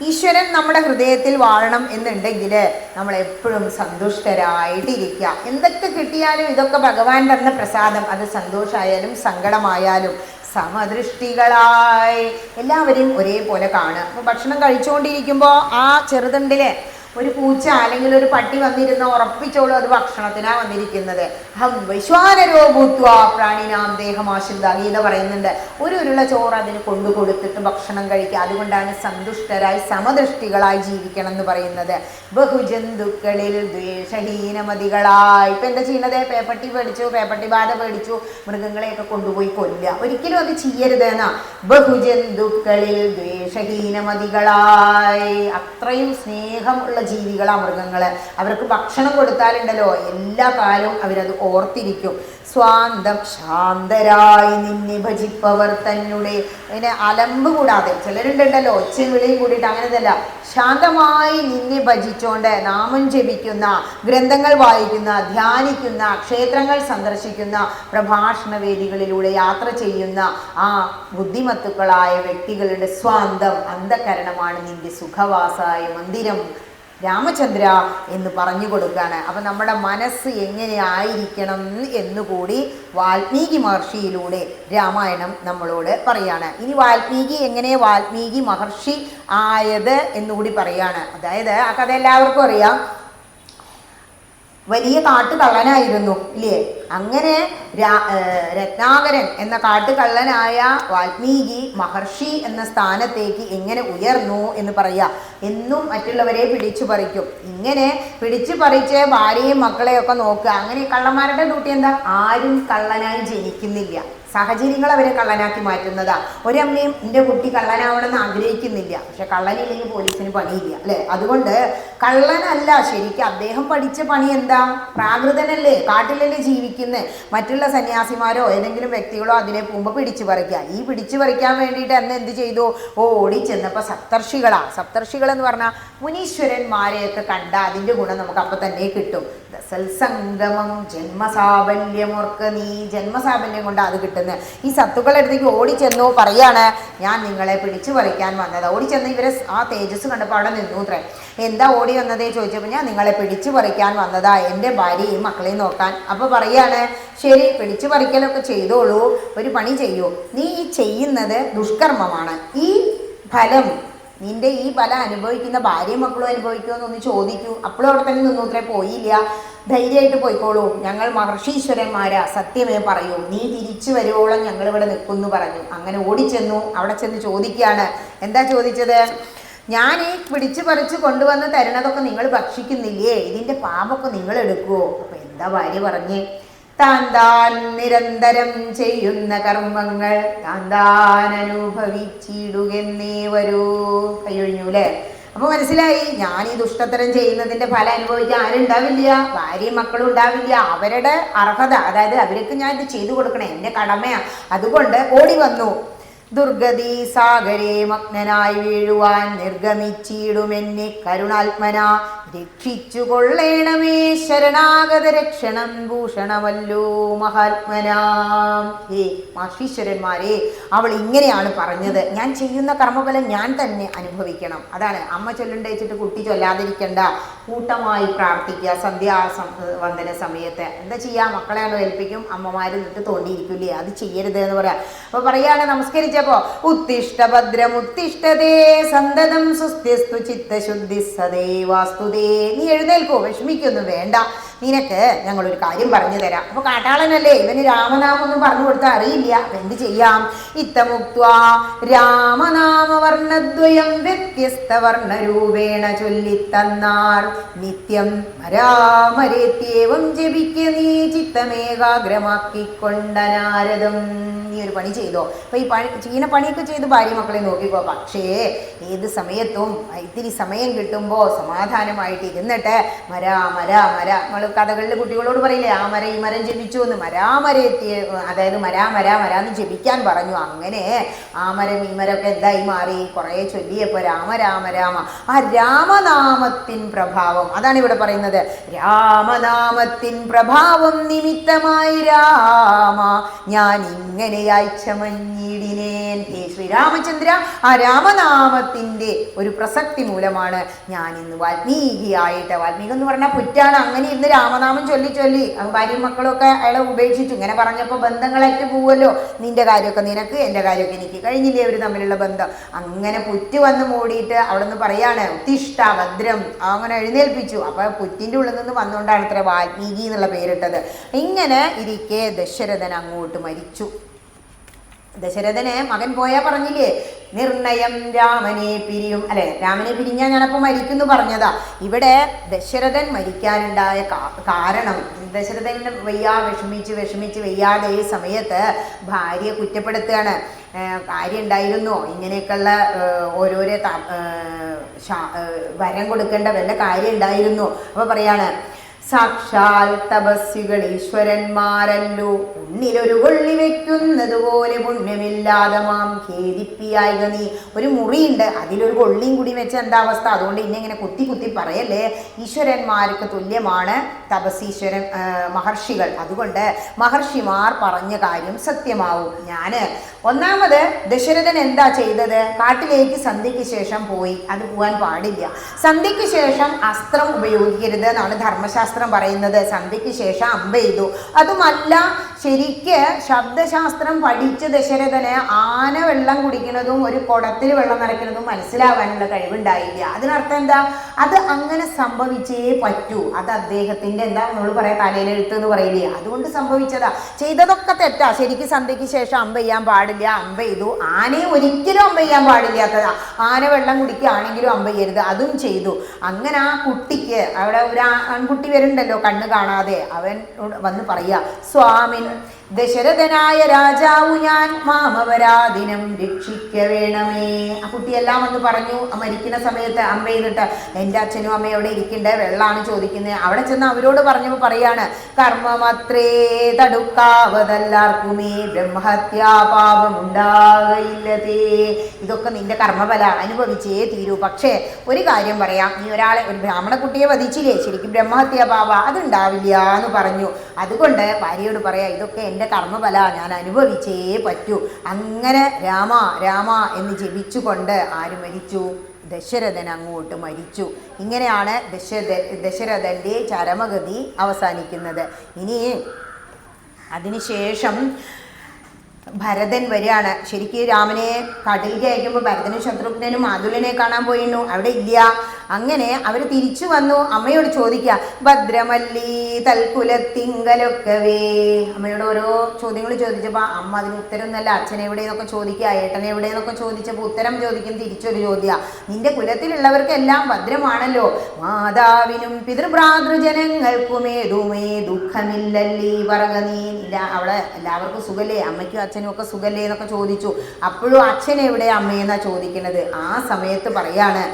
Speaker 1: ഈശ്വരൻ നമ്മുടെ ഹൃദയത്തിൽ വാഴണം എന്നുണ്ടെങ്കിൽ നമ്മൾ എപ്പോഴും സന്തുഷ്ടരായിട്ടിരിക്കുക. എന്തൊക്കെ കിട്ടിയാലും ഇതൊക്കെ ഭഗവാൻ തന്ന പ്രസാദം. അത് സന്തോഷമായാലും സങ്കടമായാലും സമദൃഷ്ടികളായി എല്ലാവരെയും ഒരേപോലെ കാണുക. അപ്പോൾ ഭക്ഷണം കഴിച്ചുകൊണ്ടിരിക്കുമ്പോൾ ആ ചെറുതുണ്ടിലെ ഒരു പൂച്ച അല്ലെങ്കിൽ ഒരു പട്ടി വന്നിരുന്ന ഉറപ്പിച്ചോളൂ അത് ഭക്ഷണത്തിനാണ് വന്നിരിക്കുന്നത്. ഹം വൈശ്വാനരോ ഭൂത്വ പ്രാണിനാം ദേഹമാശ്രിത ഗീത പറയുന്നുണ്ട്. ഒരു ഉരുള ചോറ് അതിന് കൊണ്ടു കൊടുത്തിട്ട് ഭക്ഷണം കഴിക്കുക. അതുകൊണ്ടാണ് സന്തുഷ്ടരായി സമദൃഷ്ടികളായി ജീവിക്കണം എന്ന് പറയുന്നത്. ബഹുജന്തുക്കളിൽ ദ്വേഷഹീനമതികളായി. ഇപ്പം എന്താ ചെയ്യുന്നത്? പേപ്പട്ടി പേടിച്ചു, പേപ്പട്ടി ബാധ പേടിച്ചു, മൃഗങ്ങളെയൊക്കെ കൊണ്ടുപോയി കൊല്ലുക. ഒരിക്കലും അത് ചെയ്യരുത് എന്നാ. ബഹുജന്തുക്കളിൽ ദ്വേഷഹീനമതികളായി. അത്രയും സ്നേഹമുള്ള ജീവികളാ മൃഗങ്ങള്. അവർക്ക് ഭക്ഷണം കൊടുത്താലുണ്ടല്ലോ എല്ലാ കാലവും അവരത് ഓർത്തിരിക്കും. സ്വാന്തം ശാന്തരായി നിന്നെ ഭജിപ്പവർ തന്നെ. അതിനെ അലമ്പ് കൂടാതെ, ചിലരുണ്ടല്ലോ ഒച്ചയും വിളിയും കൂടിയിട്ട് അങ്ങനെയല്ല, ശാന്തമായി നിന്നെ ഭജിച്ചുകൊണ്ട് നാമം ജപിക്കുന്ന, ഗ്രന്ഥങ്ങൾ വായിക്കുന്ന, ധ്യാനിക്കുന്ന, ക്ഷേത്രങ്ങൾ സന്ദർശിക്കുന്ന, പ്രഭാഷണ വേദികളിലൂടെ യാത്ര ചെയ്യുന്ന ആ ബുദ്ധിമത്തുക്കളായ വ്യക്തികളുടെ സ്വാന്തം അന്ധകരണമാണ് നിന്റെ സുഖവാസായ മന്ദിരം രാമചന്ദ്ര എന്ന് പറഞ്ഞു കൊടുക്കുകയാണ്. അപ്പം നമ്മുടെ മനസ്സ് എങ്ങനെ ആയിരിക്കണം എന്നുകൂടി വാൽമീകി മഹർഷിയിലൂടെ രാമായണം നമ്മളോട് പറയാണ്. ഇനി വാൽമീകി മഹർഷി ആയത് എന്നുകൂടി പറയാണ്. അതായത് ആ കഥ എല്ലാവർക്കും അറിയാം. വലിയ കാട്ടുകള്ളനായിരുന്നു ഇല്ലേ? അങ്ങനെ രത്നാകരൻ എന്ന കാട്ടുകള്ളനായ വാൽമീകി മഹർഷി എന്ന സ്ഥാനത്തേക്ക് എങ്ങനെ ഉയർന്നു എന്ന് പറയാ. എന്നും മറ്റുള്ളവരെ പിടിച്ചു പറിക്കും. ഇങ്ങനെ പിടിച്ചു പറിച്ച് ഭാര്യയും മക്കളെയൊക്കെ നോക്കുക. അങ്ങനെ കള്ളന്മാരുടെ ഡ്യൂട്ടി എന്താ? ആരും കള്ളനായി ജനിക്കുന്നില്ല. സാഹചര്യങ്ങൾ അവരെ കള്ളനാക്കി മാറ്റുന്നതാ. ഒരമ്മയും എൻ്റെ കുട്ടി കള്ളനാവണമെന്ന് ആഗ്രഹിക്കുന്നില്ല. പക്ഷെ കള്ളനില്ലെങ്കിൽ പോലീസിന് പണിയില്ല അല്ലേ? അതുകൊണ്ട് കള്ളനല്ല ശരിക്കും അദ്ദേഹം പഠിച്ച പണി എന്താ? പ്രാകൃതനല്ലേ, കാട്ടിലല്ലേ ജീവിക്കുന്നത്. മറ്റുള്ള സന്യാസിമാരോ ഏതെങ്കിലും വ്യക്തികളോ അതിലെ പോകുമ്പോൾ പിടിച്ചു പറിക്കുക. ഈ പിടിച്ചു പറിക്കാൻ വേണ്ടിയിട്ട് അന്ന് എന്ത് ചെയ്തു? ഓടി ചെന്നപ്പോൾ സപ്തർഷികൾ എന്ന് പറഞ്ഞാൽ മുനീശ്വരന്മാരെയൊക്കെ കണ്ട അതിൻ്റെ ഗുണം നമുക്ക് അപ്പം തന്നെ കിട്ടും. സത്സംഗമം ജന്മസാബല്യമോർക്ക് നീ. ജന്മസാബല്യം കൊണ്ട് അത് കിട്ടുന്നത്. ഈ സത്തുക്കളുടെ അടുത്തേക്ക് ഓടിച്ചെന്നു പറയാണ്, ഞാൻ നിങ്ങളെ പിടിച്ചു പറിക്കാൻ വന്നത്. ഓടിച്ചെന്ന് ഇവരെ ആ തേജസ് കണ്ടപ്പോൾ അവിടെ നിന്നു അത്രേ. എന്താ ഓടി വന്നതേ ചോദിച്ചപ്പോൾ ഞാൻ നിങ്ങളെ പിടിച്ചു പറിക്കാൻ വന്നതാ, എൻ്റെ ഭാര്യയും മക്കളെയും നോക്കാൻ. അപ്പോൾ പറയാണ്, ശരി പിടിച്ചു പറിക്കലൊക്കെ ചെയ്തോളൂ, ഒരു പണി ചെയ്യൂ. നീ ഈ ചെയ്യുന്നത് ദുഷ്കർമ്മമാണ്. ഈ ഫലം നിന്റെ ഈ ഫലം അനുഭവിക്കുന്ന ഭാര്യയും മക്കളും അനുഭവിക്കുമെന്നൊന്ന് ചോദിക്കൂ. അപ്പോഴും അവിടെ തന്നെ നിന്നൂത്രേ, പോയില്ല. ധൈര്യമായിട്ട് പോയിക്കോളൂ, ഞങ്ങൾ മഹർഷീശ്വരന്മാരാ, സത്യമേ പറയൂ, നീ തിരിച്ചു വരുവോളം ഞങ്ങളിവിടെ നിൽക്കുമെന്ന് പറഞ്ഞു. അങ്ങനെ ഓടിച്ചെന്നു. അവിടെ ചെന്ന് ചോദിക്കുകയാണ്. എന്താ ചോദിച്ചത്? ഞാൻ ഈ പിടിച്ചു പറിച്ച് കൊണ്ടുവന്ന് തരണതൊക്കെ നിങ്ങൾ ഭക്ഷിക്കുന്നില്ലേ? ഇതിൻ്റെ പാപമൊക്കെ നിങ്ങൾ എടുക്കുവോ? അപ്പം എന്താ ഭാര്യ പറഞ്ഞേ? താൻ നിരന്തരം ചെയ്യുന്ന കർമ്മങ്ങൾ താൻ അനുഭവിച്ചിടുകെന്നേ വരൂ. കൈയൊഴിഞ്ഞു അല്ലേ? അപ്പോൾ മനസ്സിലായി, ഞാൻ ഈ ദുഷ്ടത്തരം ചെയ്യുന്നതിൻ്റെ ഫലം അനുഭവിക്കാൻ ആരുണ്ടാവില്ല, ഭാര്യയും മക്കളും ഉണ്ടാവില്ല. അവരുടെ അർഹത, അതായത് അവർക്ക് ഞാൻ ഇത് ചെയ്തു കൊടുക്കണം, എൻ്റെ കടമയാണ്. അതുകൊണ്ട് ഓടി വന്നു. ദുർഗതി സാഗരേ മഗ്നനായി വീഴുവാൻ നിർഗമിച്ചിടുമെന്നെ കരുണാത്മന രക്ഷിച്ചു കൊള്ളേണമേ ശരണാഗത രക്ഷണം ഭൂഷണമല്ലോ മഹാത്മനാം. മഹർഷീശ്വരന്മാരെ, അവൾ ഇങ്ങനെയാണ് പറഞ്ഞത്, ഞാൻ ചെയ്യുന്ന കർമ്മഫലം ഞാൻ തന്നെ അനുഭവിക്കണം. അതാണ് അമ്മ ചൊല്ലുണ്ടേച്ചിട്ട് കുട്ടി ചൊല്ലാതിരിക്കണ്ട. കൂട്ടമായി പ്രാർത്ഥിക്കുക. സന്ധ്യാവന്ദന സമയത്ത് എന്താ ചെയ്യുക? മക്കളെയാണ് ഏൽപ്പിക്കും, അമ്മമാർ നിന്നിട്ട് തോണ്ടിയിരിക്കില്ലേ, അത് ചെയ്യരുത് എന്ന് പറയാം. അപ്പോൾ പറയാണ്, നമസ്കരിച്ച ചോദിച്ചപ്പോ ഉത്തിഷ്ഠ ഭദ്രം ഉത്തിഷ്ഠതേ സന്തതം സുസ്ഥ്യസ്തു ചിത്തശുദ്ധി സദൈവാസ്തുതേ. നീ എഴുന്നേൽക്കോ, വിഷമിക്കൊന്നും വേണ്ട, നിനക്ക് ഞങ്ങളൊരു കാര്യം പറഞ്ഞു തരാം. അപ്പൊ കാട്ടാളനല്ലേ, ഇവന് രാമനാമം ഒന്നും പറഞ്ഞു കൊടുത്താൽ അറിയില്ല. എന്ത് ചെയ്യാം? ഇത്തമുക്ത്വാ രാമനാമവർണ്ണദ്വയം വ്യത്യസ്ത വർണ്ണരൂപേണ ചൊല്ലിത്തന്നാർ നിത്യം മരാമരേത്യേവം ജപിക്ക നീ ചിത്തമേകാഗ്രമാക്കിക്കൊണ്ട നാരദം. നീ ഒരു പണി ചെയ്തോ. അപ്പൊ ഈ ചെയ്യുന്ന പണിയൊക്കെ ചെയ്ത് ഭാര്യ മക്കളെ നോക്കിക്കോ. പക്ഷേ ഏത് സമയത്തും ഇത്തിരി സമയം കിട്ടുമ്പോൾ സമാധാനമായിട്ട് ഇരുന്നിട്ട് മരാ മരാ മരാ, നമ്മൾ കഥകളിൽ കുട്ടികളോട് പറയില്ലേ, ആ മര ഈ മരം ജപിച്ചു എന്ന്, മരാമരത്തി, അതായത് മരാ മരാ മരാന്ന് ജപിക്കാൻ പറഞ്ഞു. അങ്ങനെ ആ മരം ഈ മരമൊക്കെ എന്തായി മാറി? കുറേ ചൊല്ലിയപ്പോൾ രാമ രാമ രാമ, ആ രാമനാമത്തിൻ പ്രഭാവം, അതാണ് ഇവിടെ പറയുന്നത്. രാമനാമത്തിൻ പ്രഭാവം നിമിത്തമായി രാമ ഞാൻ ഇങ്ങനെയായി ചമഞ്ഞിടിനേൻ. ഹേ ശ്രീരാമചന്ദ്ര, ആ രാമനാമത്തിൻ്റെ ഒരു പ്രസക്തി മൂലമാണ് ഞാൻ ഇന്ന് വാൽമീകിയായിട്ട്, വാൽമീകി എന്ന് പറഞ്ഞാൽ പുറ്റാണ്, അങ്ങനെ ഇന്ന് രാമനാമം ചൊല്ലി ചൊല്ലി ഭാര്യയും മക്കളൊക്കെ അയാളെ ഉപേക്ഷിച്ചു. ഇങ്ങനെ പറഞ്ഞപ്പോൾ ബന്ധങ്ങളായിട്ട് പോവുമല്ലോ, നിന്റെ കാര്യമൊക്കെ നിനക്ക്, എൻ്റെ കാര്യമൊക്കെ എനിക്ക്, കഴിഞ്ഞില്ലേ അവർ തമ്മിലുള്ള ബന്ധം. അങ്ങനെ പുറ്റ് വന്ന് മൂടിയിട്ട് അവിടെ നിന്ന് പറയാണ് ഉത്തിഷ്ഠ ഭദ്രം, അങ്ങനെ എഴുന്നേൽപ്പിച്ചു. അപ്പൊ പുറ്റിൻ്റെ ഉള്ളിൽ നിന്ന് വന്നുകൊണ്ടാണ് ഇത്ര വാൽമീകി എന്നുള്ള പേരിട്ടത്. ഇങ്ങനെ ഇരിക്കെ ദശരഥൻ അങ്ങോട്ട് മരിച്ചു. ദശരഥന് മകൻ പോയാ പറഞ്ഞില്ലേ, നിർണയം രാമനെ പിരിയും, അല്ലെ, രാമനെ പിരിഞ്ഞാൽ ഞാനപ്പോൾ മരിക്കുന്നു പറഞ്ഞതാ. ഇവിടെ ദശരഥൻ മരിക്കാനുണ്ടായ കാരണം, ദശരഥൻ വിഷമിച്ച് വയ്യാതെ ഈ സമയത്ത് ഭാര്യ കുറ്റപ്പെടുത്തുകയാണ്. കാര്യം ഉണ്ടായിരുന്നോ, ഇങ്ങനെയൊക്കെയുള്ള ഓരോരോ വരം കൊടുക്കേണ്ട വല്ല കാര്യം ഉണ്ടായിരുന്നു. അപ്പോൾ പറയാണ്, സാക്ഷാൽ തപസ്വികൾ ഈശ്വരന്മാരല്ലോ, ഉണ്ണിലൊരു കൊള്ളി വെക്കുന്നത് പോലെ പുണ്യമില്ലാതെ മാം ഖേദിപ്പിയായിക നീ. ഒരു മുറിയുണ്ട്, അതിലൊരു കൊള്ളിയും കൂടി വെച്ച എന്താ അവസ്ഥ? അതുകൊണ്ട് ഇങ്ങനെ കുത്തി കുത്തി പറയല്ലേ. ഈശ്വരന്മാർക്ക് തുല്യമാണ് തപസ്സീശ്വരൻ മഹർഷികൾ. അതുകൊണ്ട് മഹർഷിമാർ പറഞ്ഞ കാര്യം സത്യമാവും. ഒന്നാമത് ദശരഥൻ എന്താ ചെയ്തത്? കാട്ടിലേക്ക് സന്ധ്യയ്ക്ക് ശേഷം പോയി. അത് പോകാൻ പാടില്ല. സന്ധ്യയ്ക്ക് ശേഷം അസ്ത്രം ഉപയോഗിക്കരുത് എന്നാണ് ധർമ്മശാസ്ത്രം പറയുന്നത്. സന്ധ്യയ്ക്ക് ശേഷം അമ്പ ചെയ്തു. അതുമല്ല, ശരിക്ക് ശബ്ദശാസ്ത്രം പഠിച്ച ദശരഥന് ആന വെള്ളം കുടിക്കുന്നതും ഒരു കുടത്തിൽ വെള്ളം നിറയ്ക്കുന്നതും മനസ്സിലാവാനുള്ള കഴിവുണ്ടായില്ല. അതിനർത്ഥം എന്താ? അത് അങ്ങനെ സംഭവിച്ചേ പറ്റൂ. അത് അദ്ദേഹത്തിന്റെ എന്താ നമ്മൾ പറയാ, തലയിലെഴുത്ത് എന്ന് പറയില്ലേ, അതുകൊണ്ട് സംഭവിച്ചതാ. ചെയ്തതൊക്കെ തെറ്റാ. ശരിക്കും സന്ധ്യയ്ക്ക് ശേഷം അമ്പ ചെയ്യാൻ പാടില്ല, അമ്പ ചെയ്തു. ആനയെ ഒരിക്കലും അമ്പ ചെയ്യാൻ പാടില്ലാത്തതാ. ആന വെള്ളം കുടിക്കുകയാണെങ്കിലും അമ്പ ചെയ്യരുത്, അതും ചെയ്തു. അങ്ങനെ ആ കുട്ടിക്ക്, അവിടെ ഒരു ആൺകുട്ടി വരുന്നുണ്ടല്ലോ കണ്ണ് കാണാതെ, അവൻ വന്ന് പറയാ, സ്വാമിൻ ദശരഥനായ രാജാവു ഞാൻ മാമപരാധിനം രക്ഷിക്ക വേണമേ. ആ കുട്ടിയെല്ലാം വന്ന് പറഞ്ഞു. മരിക്കുന്ന സമയത്ത് അമ്മ ചെയ്തിട്ട്, എൻ്റെ അച്ഛനും അമ്മയും അവിടെ ഇരിക്കണ്ടേ, വെള്ളമാണ് ചോദിക്കുന്നത്. അവിടെ ചെന്ന് അവരോട് പറഞ്ഞപ്പോൾ പറയാണ്, കർമ്മമത്രേ തടുക്കാവതല്ലാർക്കുമേ ബ്രഹ്മഹത്യാപാപം ഉണ്ടാകയില്ലതേ. ഇതൊക്കെ നിന്റെ കർമ്മഫല, അനുഭവിച്ചേ തീരൂ. പക്ഷേ ഒരു കാര്യം പറയാം, നീ ഒരു ബ്രാഹ്മണ കുട്ടിയെ വധിച്ചില്ലേ, ശരിക്കും ബ്രഹ്മഹത്യാപാപ അതുണ്ടാവില്ല എന്ന് പറഞ്ഞു. അതുകൊണ്ട് ഭാര്യയോട് പറയാം, ഇതൊക്കെ എൻ്റെ കർമ്മഫല, ഞാൻ അനുഭവിച്ചേ പറ്റൂ. അങ്ങനെ രാമ രാമ എന്ന് ജപിച്ചുകൊണ്ട് ആര് മരിച്ചു? ദശരഥൻ അങ്ങോട്ട് മരിച്ചു. ഇങ്ങനെയാണ് ദശരഥൻ്റെ ചരമഗതി അവസാനിക്കുന്നത്. ഇനി അതിനുശേഷം ഭരതൻ വരികയാണ്. ശരിക്കും രാമനെ കാട്ടിലേക്ക് അയക്കുമ്പോൾ ഭരതനും ശത്രുഘ്നനും മാതുലനെ കാണാൻ പോയിരുന്നു, അവിടെ ഇല്ല. അങ്ങനെ അവർ തിരിച്ചു വന്നു. അമ്മയോട് ചോദിക്കുക, ഭദ്രമല്ലി തൽക്കുലത്തിങ്കലൊക്കവേ. അമ്മയോട് ഓരോ ചോദ്യങ്ങൾ ചോദിച്ചപ്പോൾ അമ്മ അതിന് ഉത്തരമൊന്നുമല്ല. അച്ഛൻ എവിടെയെന്നൊക്കെ ചോദിക്കുക, ഏട്ടൻ എവിടെയെന്നൊക്കെ ചോദിച്ചപ്പോൾ ഉത്തരം ചോദിക്കും തിരിച്ചൊരു ചോദ്യ. നിന്റെ കുലത്തിലുള്ളവർക്കെല്ലാം ഭദ്രമാണല്ലോ, മാതാവിനും പിതൃഭ്രാതൃജനങ്ങൾക്കുമേതുമേ ദുഃഖമില്ലല്ലീ പറക നീ. ഇല്ല, അവിടെ എല്ലാവർക്കും സുഖല്ലേ, അമ്മയ്ക്കും അച്ഛനും ഒക്കെ സുഖല്ലേ എന്നൊക്കെ ചോദിച്ചു. അപ്പോഴും അച്ഛൻ എവിടെ അമ്മയെന്നാ ചോദിക്കുന്നത്. ആ സമയത്ത് പറയാണ്,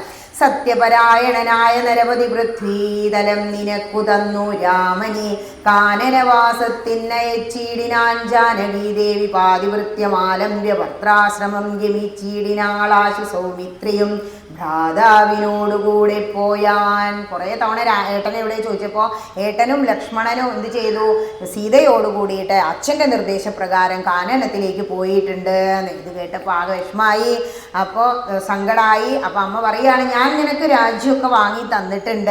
Speaker 1: സത്യപരായണനായ നരപതി പൃഥ്വീതലം നിനക്കു തന്നു രാമനെ കാനനവാസത്തിനയച്ചീടിനാൻ ജാനകീദേവി പാതിവൃത്യമാലംബ്യ ഭർത്താശ്രമം ഗമിച്ചീടിനാളാശു സൗമിത്രിയും ഭ്രാതാവിനോടുകൂടെ പോയാൻ. കുറേ തവണ ഏട്ടനെ എവിടെ ചോദിച്ചപ്പോൾ ഏട്ടനും ലക്ഷ്മണനും എന്ത് ചെയ്തു? സീതയോട് കൂടിയിട്ട് അച്ഛൻ്റെ നിർദ്ദേശപ്രകാരം കാനനത്തിലേക്ക് പോയിട്ടുണ്ട്. ഇത് കേട്ടപ്പോൾ ആകെ വിഷമായി, അപ്പോൾ സങ്കടമായി. അപ്പോൾ അമ്മ പറയുകയാണ്, ഞാൻ നിനക്ക് രാജ്യമൊക്കെ വാങ്ങി തന്നിട്ടുണ്ട്.